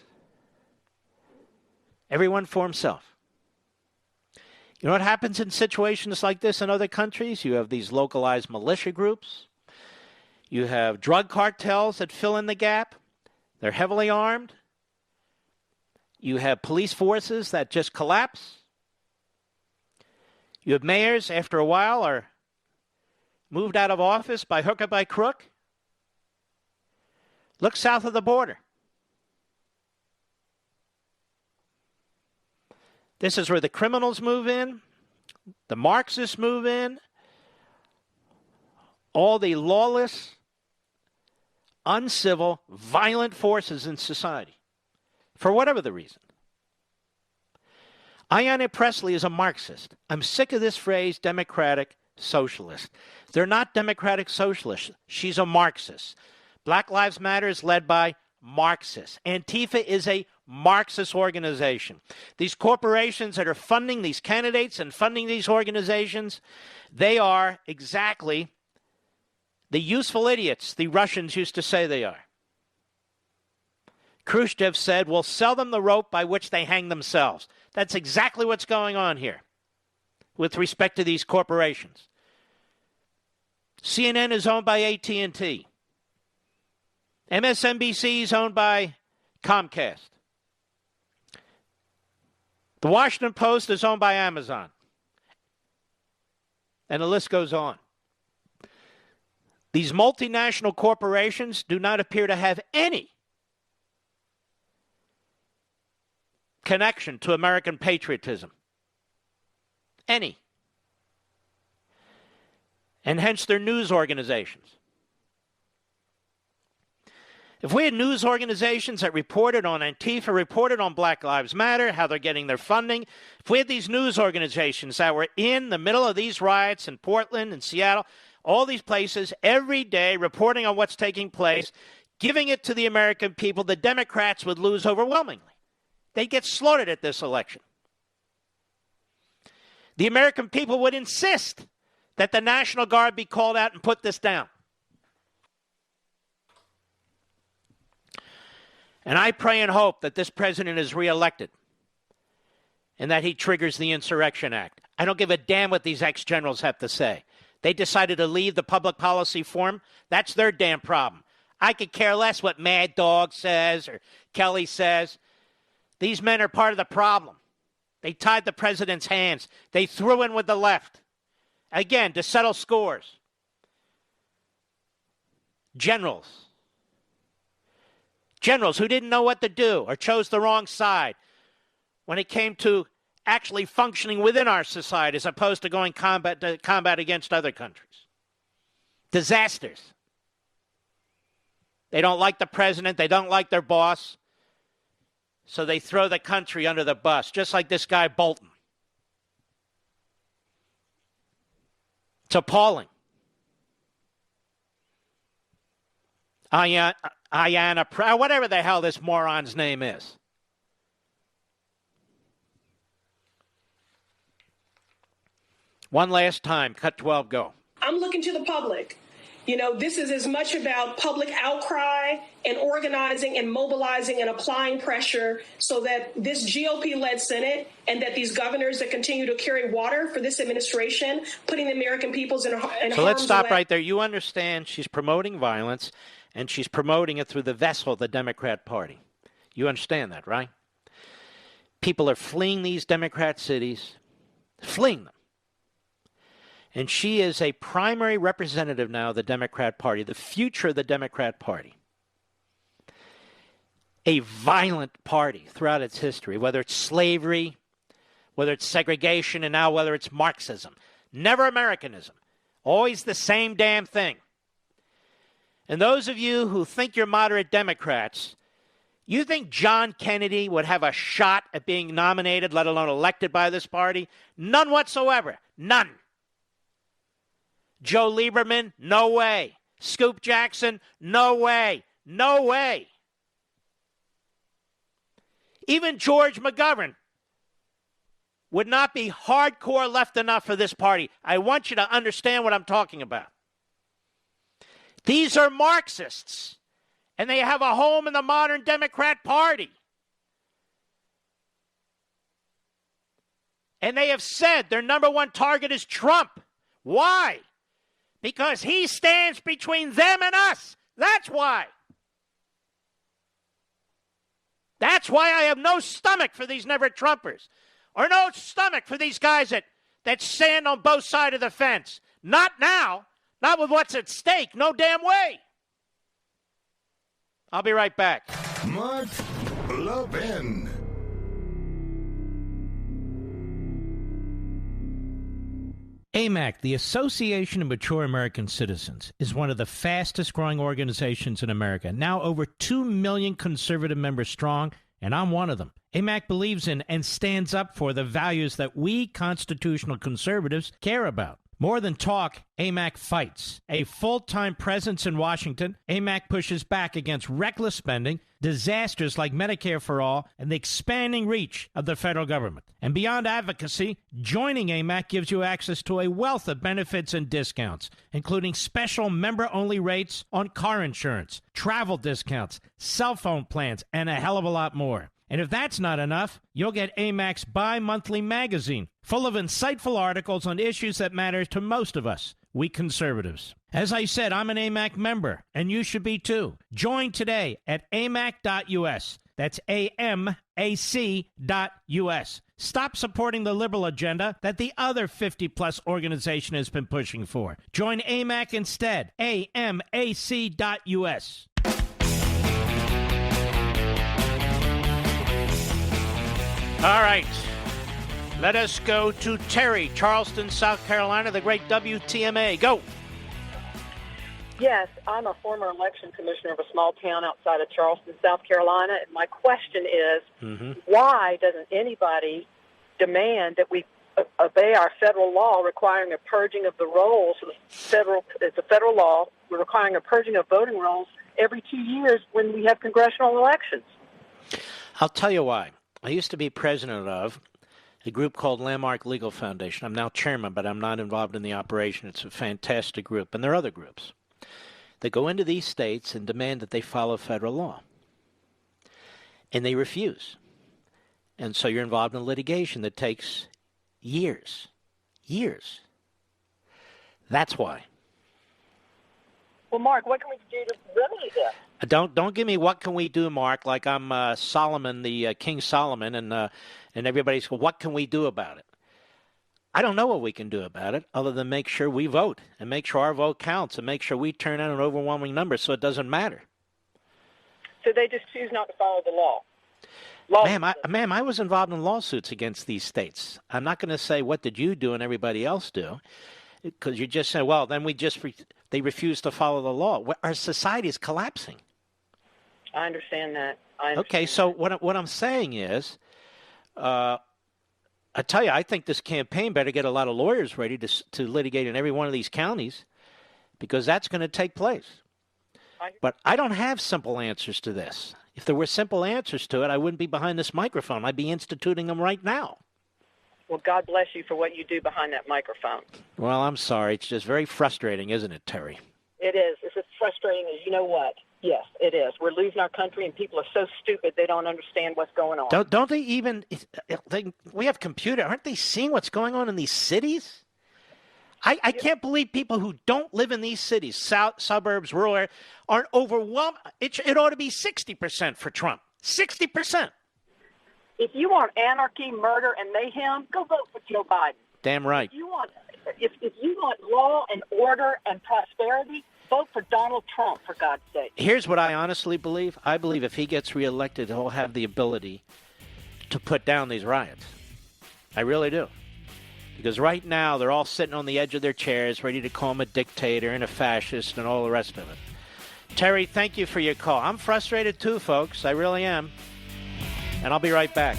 everyone for himself. You know what happens in situations like this in other countries? You have these localized militia groups. You have drug cartels that fill in the gap. They're heavily armed. You have police forces that just collapse. You have mayors, after a while, are moved out of office by hook or by crook. Look south of the border. This is where the criminals move in, the Marxists move in, all the lawless, uncivil, violent forces in society, for whatever the reason. Ayanna Pressley is a Marxist. I'm sick of this phrase, democratic socialist. They're not democratic socialists. She's a Marxist. Black Lives Matter is led by Marxists. Antifa is a Marxist organization. These corporations that are funding these candidates and funding these organizations, they are exactly the useful idiots the Russians used to say they are. Khrushchev said, we'll sell them the rope by which they hang themselves. That's exactly what's going on here with respect to these corporations. CNN is owned by AT&T. MSNBC is owned by Comcast. The Washington Post is owned by Amazon. And the list goes on. These multinational corporations do not appear to have any connection to American patriotism. Any. And hence they're news organizations. If we had news organizations that reported on Antifa, reported on Black Lives Matter, how they're getting their funding, if we had these news organizations that were in the middle of these riots in Portland and Seattle, all these places, every day reporting on what's taking place, giving it to the American people, the Democrats would lose overwhelmingly. They'd get slaughtered at this election. The American people would insist that the National Guard be called out and put this down. And I pray and hope that this president is reelected and that he triggers the Insurrection Act. I don't give a damn what these ex-generals have to say. They decided to leave the public policy forum. That's their damn problem. I could care less what Mad Dog says or Kelly says. These men are part of the problem. They tied the president's hands. They threw in with the left. Again, to settle scores. Generals who didn't know what to do or chose the wrong side when it came to actually functioning within our society as opposed to going to combat against other countries. Disasters. They don't like the president. They don't like their boss. So they throw the country under the bus, just like this guy Bolton. It's appalling. Ayanna, whatever the hell this moron's name is. One last time, cut 12, go. I'm looking to the public. You know, this is as much about public outcry and organizing and mobilizing and applying pressure so that this GOP-led Senate and that these governors that continue to carry water for this administration, putting the American peoples in harm's way. So let's stop right there. You understand she's promoting violence, and she's promoting it through the vessel of the Democrat Party. You understand that, right? People are fleeing these Democrat cities, fleeing them. And she is a primary representative now of the Democrat Party, the future of the Democrat Party. A violent party throughout its history, whether it's slavery, whether it's segregation, and now whether it's Marxism. Never Americanism. Always the same damn thing. And those of you who think you're moderate Democrats, You think John Kennedy would have a shot at being nominated, let alone elected by this party? None whatsoever. None. Joe Lieberman? No way. Scoop Jackson? No way. No way. Even George McGovern would not be hardcore left enough for this party. I want you to understand what I'm talking about. These are Marxists, and they have a home in the modern Democrat Party. And they have said their number one target is Trump. Why? Because he stands between them and us. That's why. That's why I have no stomach for these never-Trumpers, or no stomach for these guys that stand on both sides of the fence. Not now. Not with what's at stake. No damn way. I'll be right back. Mark Levin. AMAC, the Association of Mature American Citizens, is one of the fastest growing organizations in America. Now over 2 million conservative members strong, and I'm one of them. AMAC believes in and stands up for the values that we constitutional conservatives care about. More than talk, AMAC fights. A full-time presence in Washington, AMAC pushes back against reckless spending, disasters like Medicare for All, and the expanding reach of the federal government. And beyond advocacy, joining AMAC gives you access to a wealth of benefits and discounts, including special member-only rates on car insurance, travel discounts, cell phone plans, and a hell of a lot more. And if that's not enough, you'll get AMAC's bi-monthly magazine, full of insightful articles on issues that matter to most of us, we conservatives. As I said, I'm an AMAC member, and you should be too. Join today at amac.us. That's AMAC.us. Stop supporting the liberal agenda that the other 50-plus organization has been pushing for. Join AMAC instead. AMAC.us. All right. Let us go to Terry, Charleston, South Carolina, the great WTMA. Go. Yes, I'm a former election commissioner of a small town outside of Charleston, South Carolina, and my question is, why doesn't anybody demand that we obey our federal law requiring a purging of the rolls? It's a federal law. We're requiring a purging of voting rolls every 2 years when we have congressional elections. I'll tell you why. I used to be president of a group called Landmark Legal Foundation. I'm now chairman, but I'm not involved in the operation. It's a fantastic group, and there are other groups that go into these states and demand that they follow federal law. And they refuse. And so you're involved in litigation that takes years. Years. That's why. Well, Mark, what can we do to remedy this? Don't give me what can we do, Mark, like I'm Solomon, the King Solomon, and everybody's going, what can we do about it? I don't know what we can do about it other than make sure we vote and make sure our vote counts and make sure we turn out an overwhelming number so it doesn't matter. So they just choose not to follow the law. Ma'am, I was involved in lawsuits against these states. I'm not going to say what did you do and everybody else do, because you just say, well, then they refuse to follow the law. Our society is collapsing. I understand that. Okay, so what I'm saying is, I tell you, I think this campaign better get a lot of lawyers ready to litigate in every one of these counties, because that's going to take place. But I don't have simple answers to this. If there were simple answers to it, I wouldn't be behind this microphone. I'd be instituting them right now. Well, God bless you for what you do behind that microphone. Well, I'm sorry. It's just very frustrating, isn't it, Terry? It is. It's as frustrating as you know what. Yes, it is. We're losing our country, and people are so stupid they don't understand what's going on. Don't they even we have computer. Aren't they seeing what's going on in these cities? I can't believe people who don't live in these cities, suburbs, rural area, aren't overwhelmed. It ought to be 60% for Trump. 60%. If you want anarchy, murder, and mayhem, go vote for Joe Biden. Damn right. If you want law and order and prosperity, vote for Donald Trump, for God's sake. Here's what I honestly believe. I believe if he gets reelected, he'll have the ability to put down these riots. I really do. Because right now, they're all sitting on the edge of their chairs, ready to call him a dictator and a fascist and all the rest of it. Terry, thank you for your call. I'm frustrated too, folks. I really am. And I'll be right back.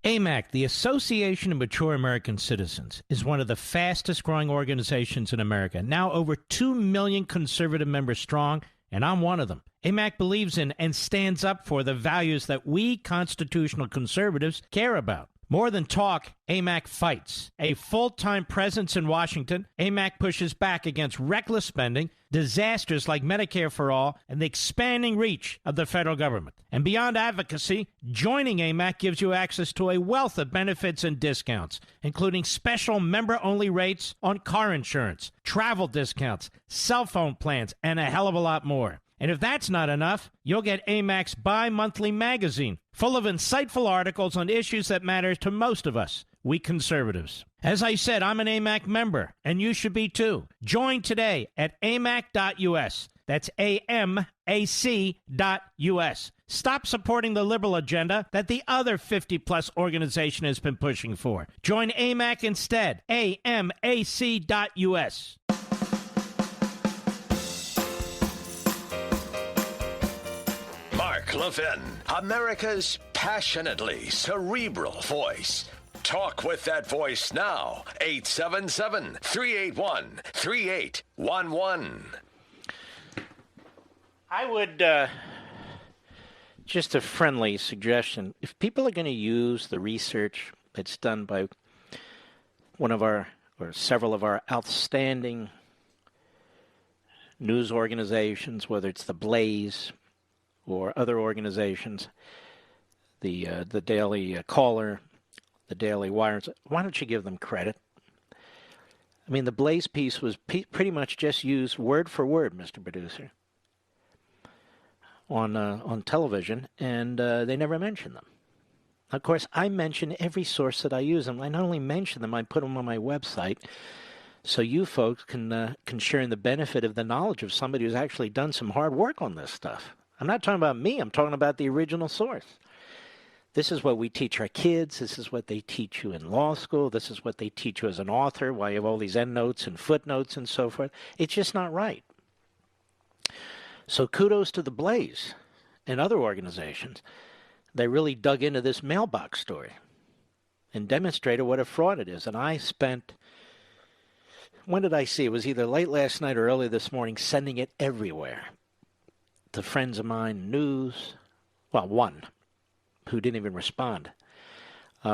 AMAC, the Association of Mature American Citizens, is one of the fastest growing organizations in America. Now over 2 million conservative members strong, and I'm one of them. AMAC believes in and stands up for the values that we constitutional conservatives care about. More than talk, AMAC fights. A full-time presence in Washington, AMAC pushes back against reckless spending, disasters like Medicare for All, and the expanding reach of the federal government. And beyond advocacy, joining AMAC gives you access to a wealth of benefits and discounts, including special member-only rates on car insurance, travel discounts, cell phone plans, and a hell of a lot more. And if that's not enough, you'll get AMAC's bi-monthly magazine, full of insightful articles on issues that matter to most of us, we conservatives. As I said, I'm an AMAC member, and you should be too. Join today at amac.us. That's AMAC.us. Stop supporting the liberal agenda that the other 50-plus organization has been pushing for. Join AMAC instead. AMAC.us. Levin, America's passionately cerebral voice. Talk with that voice now. 877-381-3811. I would, just a friendly suggestion, if people are going to use the research that's done by one of our, or several of our outstanding news organizations, whether it's the Blaze or other organizations, the Daily Caller, the Daily Wire, why don't you give them credit? I mean, the Blaze piece was pretty much just used word for word, Mr. Producer, on television, and they never mentioned them. Of course, I mention every source that I use, and I not only mention them, I put them on my website, so you folks can share in the benefit of the knowledge of somebody who's actually done some hard work on this stuff. I'm not talking about me. I'm talking about the original source. This is what we teach our kids. This is what they teach you in law school. This is what they teach you as an author, why you have all these endnotes and footnotes and so forth. It's just not right. So kudos to the Blaze and other organizations. They really dug into this mailbox story and demonstrated what a fraud it is. And I spent, when did I see? It was either late last night or early this morning, sending it everywhere. To friends of mine, news, well, one who didn't even respond.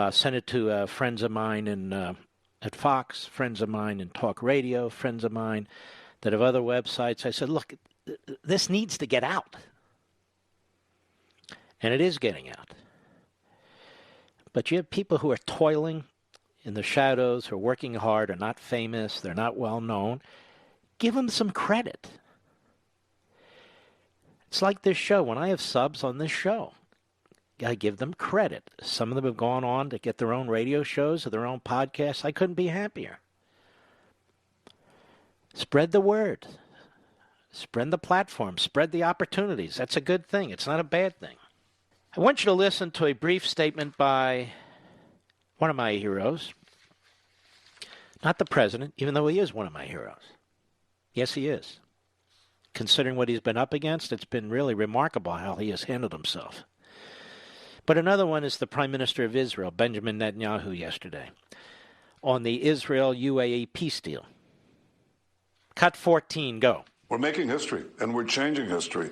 Sent it to friends of mine at Fox, friends of mine in talk radio, friends of mine that have other websites. I said, look, this needs to get out. And it is getting out. But you have people who are toiling in the shadows, who are working hard, are not famous, they're not well known. Give them some credit. It's like this show. When I have subs on this show, I give them credit. Some of them have gone on to get their own radio shows or their own podcasts. I couldn't be happier. Spread the word. Spread the platform. Spread the opportunities. That's a good thing. It's not a bad thing. I want you to listen to a brief statement by one of my heroes. Not the president, even though he is one of my heroes. Yes, he is. Considering what he's been up against, it's been really remarkable how he has handled himself. But another one is the Prime Minister of Israel, Benjamin Netanyahu, yesterday, on the Israel-UAE peace deal. Cut 14, go. We're making history, and we're changing history.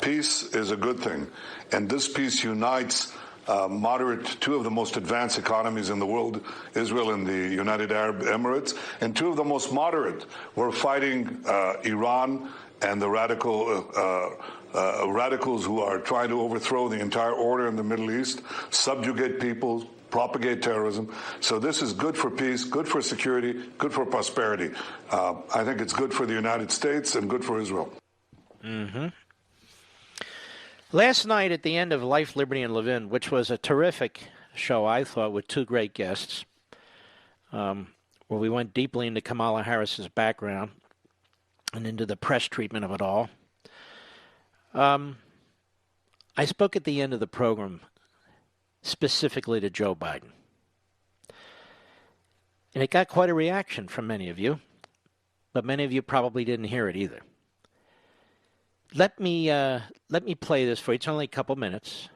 Peace is a good thing, and this peace unites two of the most advanced economies in the world, Israel and the United Arab Emirates, and two of the most moderate. We're fighting Iran and the radicals who are trying to overthrow the entire order in the Middle East, subjugate people, propagate terrorism. So this is good for peace, good for security, good for prosperity. I think it's good for the United States and good for Israel. Mm-hmm. Last night at the end of Life, Liberty, and Levin, which was a terrific show, I thought, with two great guests, where we went deeply into Kamala Harris's background and into the press treatment of it all. I spoke at the end of the program specifically to Joe Biden. And it got quite a reaction from many of you, but many of you probably didn't hear it either. Let me play this for you. It's only a couple minutes.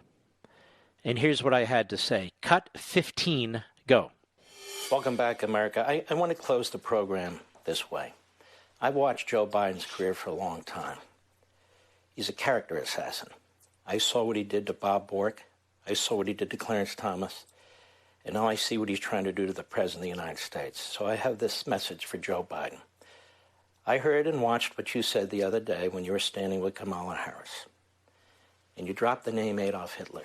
And here's what I had to say. Cut 15, go. Welcome back, America. I want to close the program this way. I've watched Joe Biden's career for a long time. He's a character assassin. I saw what he did to Bob Bork. I saw what he did to Clarence Thomas. And now I see what he's trying to do to the President of the United States. So I have this message for Joe Biden. I heard and watched what you said the other day when you were standing with Kamala Harris. And you dropped the name Adolf Hitler.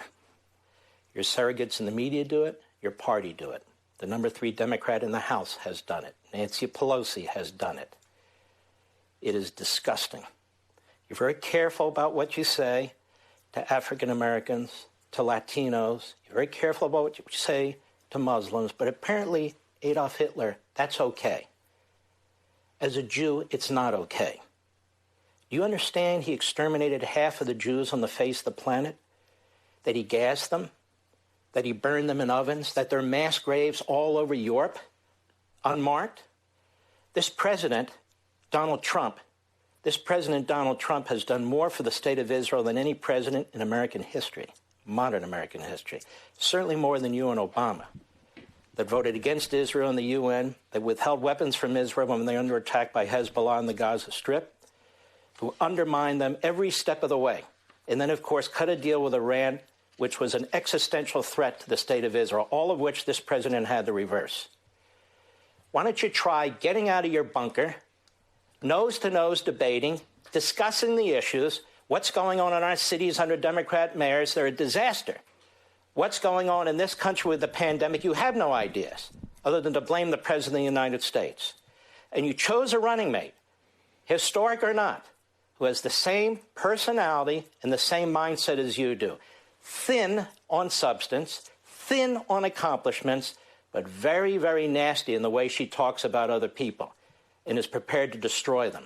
Your surrogates in the media do it. Your party do it. The number 3 Democrat in the House has done it. Nancy Pelosi has done it. It is disgusting. You're very careful about what you say to African Americans, to Latinos. You're very careful about what you say to Muslims. But apparently, Adolf Hitler, that's okay. As a Jew, it's not okay. Do you understand he exterminated half of the Jews on the face of the planet? That he gassed them? That he burned them in ovens? That there are mass graves all over Europe, unmarked? This president, Donald Trump, has done more for the state of Israel than any president in American history, modern American history. Certainly more than you and Obama, that voted against Israel in the UN, that withheld weapons from Israel when they were under attack by Hezbollah in the Gaza Strip, who undermined them every step of the way. And then, of course, cut a deal with Iran, which was an existential threat to the state of Israel, all of which this president had to reverse. Why don't you try getting out of your bunker, nose-to-nose debating, discussing the issues, what's going on in our cities under Democrat mayors? They're a disaster. What's going on in this country with the pandemic? You have no ideas other than to blame the President of the United States. And you chose a running mate, historic or not, who has the same personality and the same mindset as you do. Thin on substance, thin on accomplishments, but very, very nasty in the way she talks about other people and is prepared to destroy them.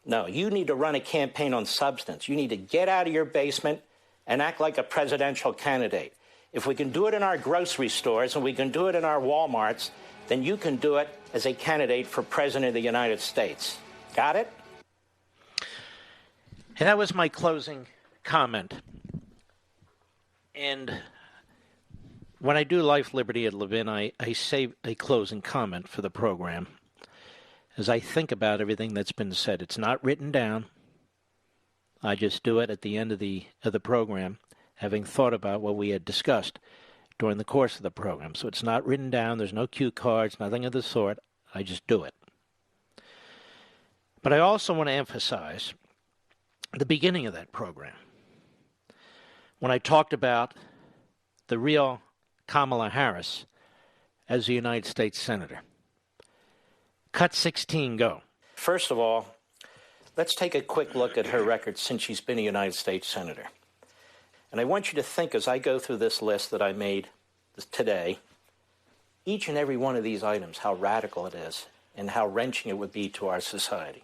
No, you need to run a campaign on substance. You need to get out of your basement and act like a presidential candidate. If we can do it in our grocery stores and we can do it in our Walmarts, then you can do it as a candidate for President of the United States. Got it? And that was my closing comment. And when I do Life, Liberty at Levin, I say a closing comment for the program as I think about everything that's been said. It's not written down. I just do it at the end of the program, having thought about what we had discussed during the course of the program. So it's not written down. There's no cue cards, nothing of the sort. I just do it. But I also want to emphasize the beginning of that program, when I talked about the real Kamala Harris as a United States Senator. Cut 16, go. First of all, let's take a quick look at her record since she's been a United States Senator. And I want you to think as I go through this list that I made today, each and every one of these items, how radical it is and how wrenching it would be to our society.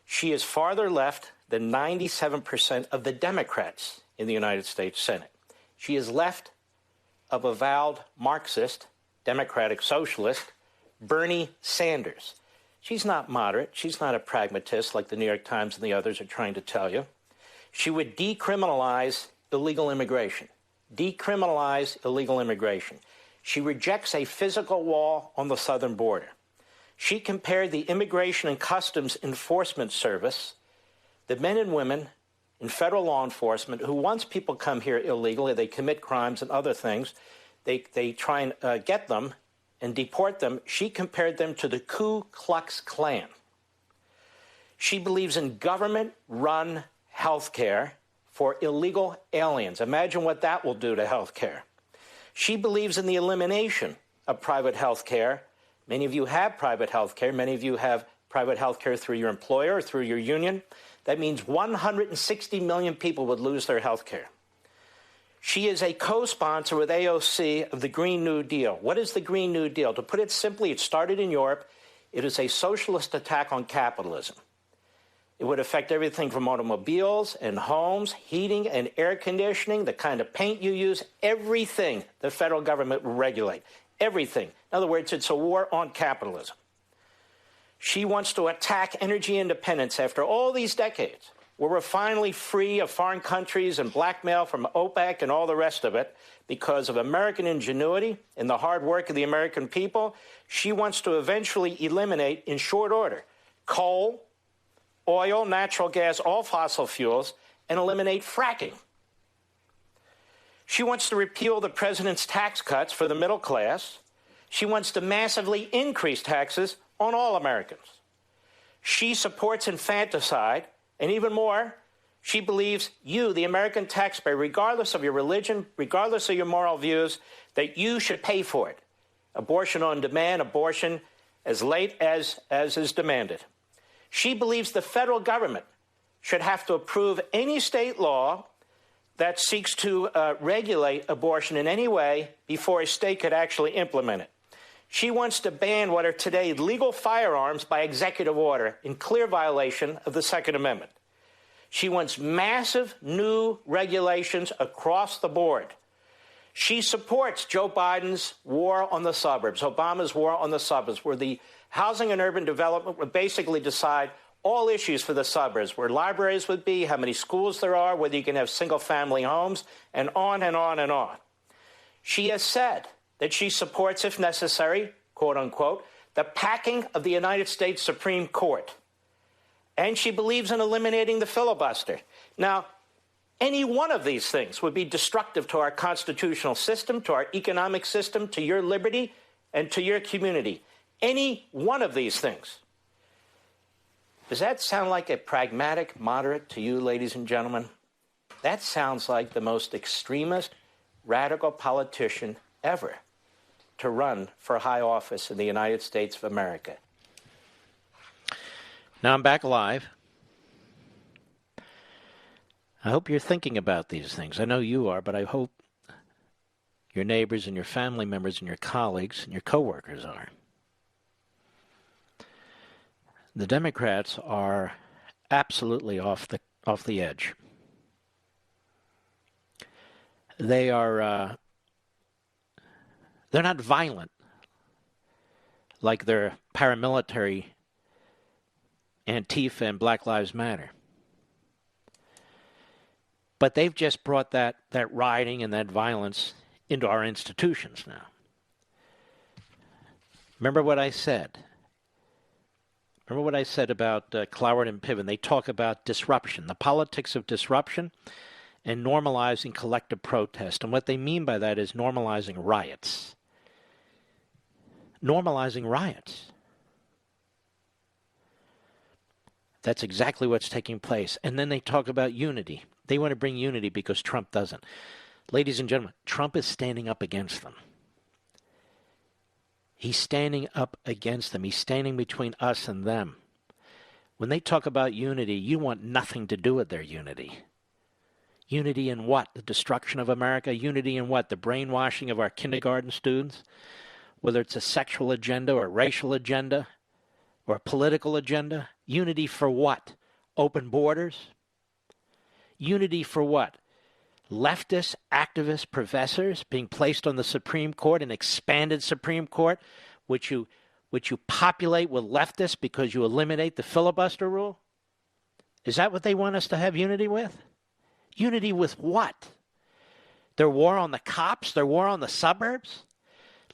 She is farther left than 97% of the Democrats in the United States Senate. She is left of avowed Marxist, Democratic Socialist, Bernie Sanders. She's not moderate. She's not a pragmatist like the New York Times and the others are trying to tell you. She would decriminalize illegal immigration. Decriminalize illegal immigration. She rejects a physical wall on the southern border. She compared the Immigration and Customs Enforcement Service, the men and women in federal law enforcement who once people come here illegally, they commit crimes and other things, they try and get them and deport them. She compared them to the Ku Klux Klan. She believes in government-run health care for illegal aliens. Imagine what that will do to health care. She believes in the elimination of private health care. Many of you have private health care. Many of you have private health care through your employer or through your union. That means 160 million people would lose their health care. She is a co-sponsor with AOC of the Green New Deal. What is the Green New Deal? To put it simply, it started in Europe. It is a socialist attack on capitalism. It would affect everything from automobiles and homes, heating and air conditioning, the kind of paint you use, everything the federal government will regulate. everything. In other words, it's a war on capitalism. She wants to attack energy independence after all these decades, where we're finally free of foreign countries and blackmail from OPEC and all the rest of it because of American ingenuity and the hard work of the American people. She wants to eventually eliminate, in short order, coal, oil, natural gas, all fossil fuels, and eliminate fracking. She wants to repeal the president's tax cuts for the middle class. She wants to massively increase taxes on all Americans. She supports infanticide, and even more, she believes you, the American taxpayer, regardless of your religion, regardless of your moral views, that you should pay for it. Abortion on demand, abortion as late as is demanded. She believes the federal government should have to approve any state law that seeks to regulate abortion in any way before a state could actually implement it. She wants to ban what are today legal firearms by executive order in clear violation of the Second Amendment. She wants massive new regulations across the board. She supports Joe Biden's war on the suburbs, Obama's war on the suburbs, where the Housing and Urban Development would basically decide all issues for the suburbs, where libraries would be, how many schools there are, whether you can have single-family homes, and on and on and on. She has said that she supports, if necessary, quote unquote, the packing of the United States Supreme Court. And she believes in eliminating the filibuster. Now, any one of these things would be destructive to our constitutional system, to our economic system, to your liberty, and to your community. Any one of these things. Does that sound like a pragmatic moderate to you, ladies and gentlemen? That sounds like the most extremist, radical politician ever to run for high office in the United States of America. Now I'm back live. I hope you're thinking about these things. I know you are, but I hope your neighbors and your family members and your colleagues and your coworkers are. The Democrats are absolutely off the edge. They are they're not violent like their paramilitary Antifa and Black Lives Matter. But they've just brought that rioting and that violence into our institutions now. Remember what I said. Remember what I said about Cloward and Piven. They talk about disruption, the politics of disruption, and normalizing collective protest. And what they mean by that is normalizing riots. Normalizing riots. That's exactly what's taking place. And then they talk about unity. They want to bring unity because Trump doesn't. Ladies and gentlemen, Trump is standing up against them. He's standing up against them. He's standing between us and them. When they talk about unity, you want nothing to do with their unity. Unity in what? The destruction of America? Unity in what? The brainwashing of our kindergarten students? Whether it's a sexual agenda or a racial agenda or a political agenda? Unity for what? Open borders? Unity for what? Leftist, activist professors being placed on the Supreme Court, an expanded Supreme Court, which you populate with leftists because you eliminate the filibuster rule? Is that what they want us to have unity with? Unity with what? Their war on the cops? Their war on the suburbs?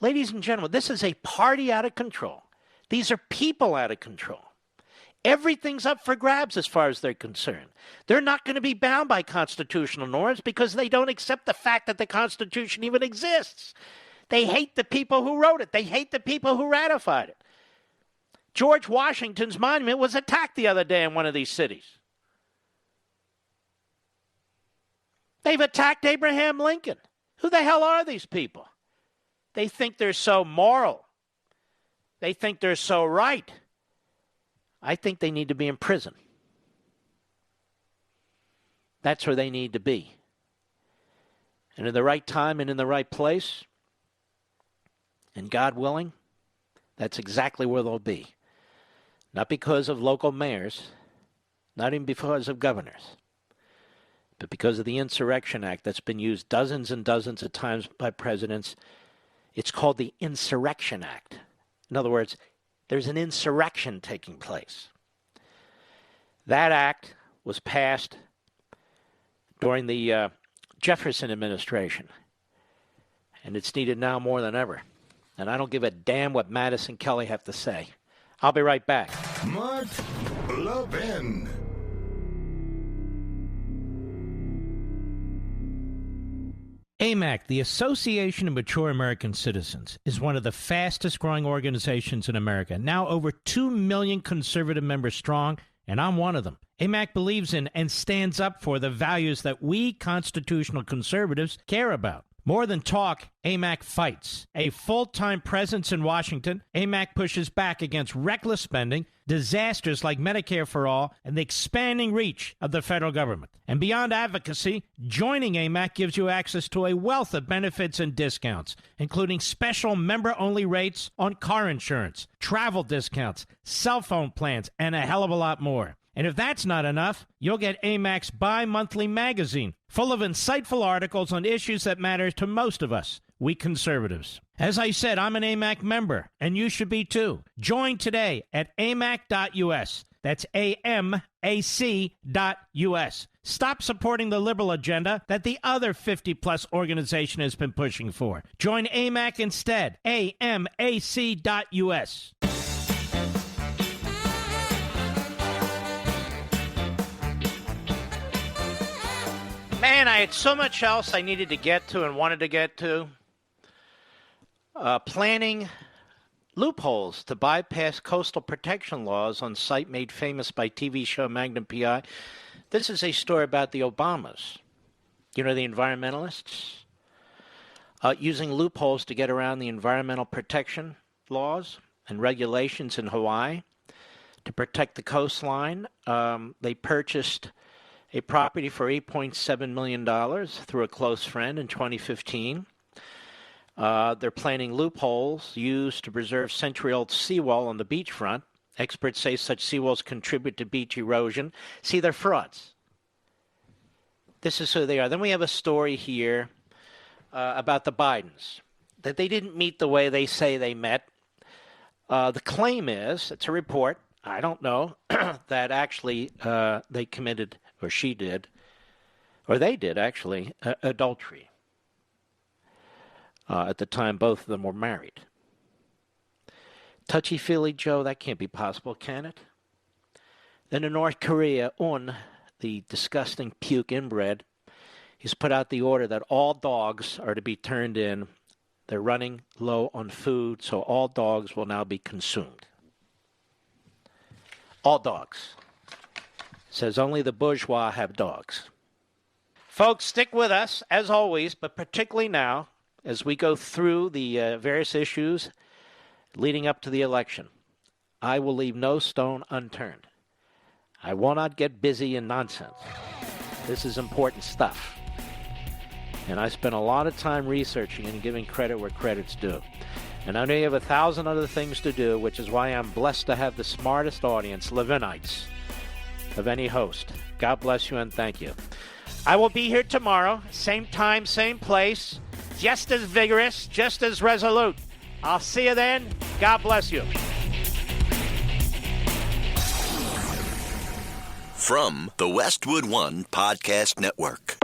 Ladies and gentlemen, this is a party out of control. These are people out of control. Everything's up for grabs as far as they're concerned. They're not going to be bound by constitutional norms because they don't accept the fact that the Constitution even exists. They hate the people who wrote it. They hate the people who ratified it. George Washington's monument was attacked the other day in one of these cities. They've attacked Abraham Lincoln. Who the hell are these people? They think they're so moral. They think they're so right. I think they need to be in prison. That's where they need to be. And in the right time and in the right place, and God willing, that's exactly where they'll be. Not because of local mayors, not even because of governors, but because of the Insurrection Act that's been used dozens and dozens of times by presidents It's called the Insurrection Act. In other words, there's an insurrection taking place. That act was passed during the Jefferson administration, and it's needed now more than ever. And I don't give a damn what Mattis and Kelly have to say. I'll be right back. Mark Levin. AMAC, the Association of Mature American Citizens, is one of the fastest growing organizations in America. Now over 2 million conservative members strong, and I'm one of them. AMAC believes in and stands up for the values that we constitutional conservatives care about. More than talk, AMAC fights. A full-time presence in Washington, AMAC pushes back against reckless spending, disasters like Medicare for All, and the expanding reach of the federal government. And beyond advocacy, joining AMAC gives you access to a wealth of benefits and discounts, including special member-only rates on car insurance, travel discounts, cell phone plans, and a hell of a lot more. And if that's not enough, you'll get AMAC's bi-monthly magazine, full of insightful articles on issues that matter to most of us, we conservatives. As I said, I'm an AMAC member, and you should be too. Join today at amac.us. That's AMAC.us. Stop supporting the liberal agenda that the other 50-plus organization has been pushing for. Join AMAC instead. AMAC.us. Man, I had so much else I needed to get to and wanted to get to. Planning loopholes to bypass coastal protection laws on site made famous by TV show Magnum P.I. This is a story about the Obamas. You know, the environmentalists? Using loopholes to get around the environmental protection laws and regulations in Hawaii to protect the coastline. They purchased a property for $8.7 million through a close friend in 2015. They're planning loopholes used to preserve century-old seawall on the beachfront. Experts say such seawalls contribute to beach erosion. See, they're frauds. This is who they are. Then we have a story here about the Bidens, that they didn't meet the way they say they met. The claim is, it's a report, I don't know, that actually they committed, or she did, or they did actually, adultery. At the time, both of them were married. Touchy-feely, Joe, that can't be possible, can it? Then in North Korea, the disgusting puke inbred, he's put out the order that all dogs are to be turned in. They're running low on food, so all dogs will now be consumed. All dogs. Says only the bourgeois have dogs. Folks, stick with us, as always, but particularly now, as we go through the various issues leading up to the election. I will leave no stone unturned. I will not get busy in nonsense. This is important stuff. And I spent a lot of time researching and giving credit where credit's due. And I know you have 1,000 other things to do, which is why I'm blessed to have the smartest audience, Levinites, of any host. God bless you and thank you. I will be here tomorrow, same time, same place, just as vigorous, just as resolute. I'll see you then. God bless you. From the Westwood One Podcast Network.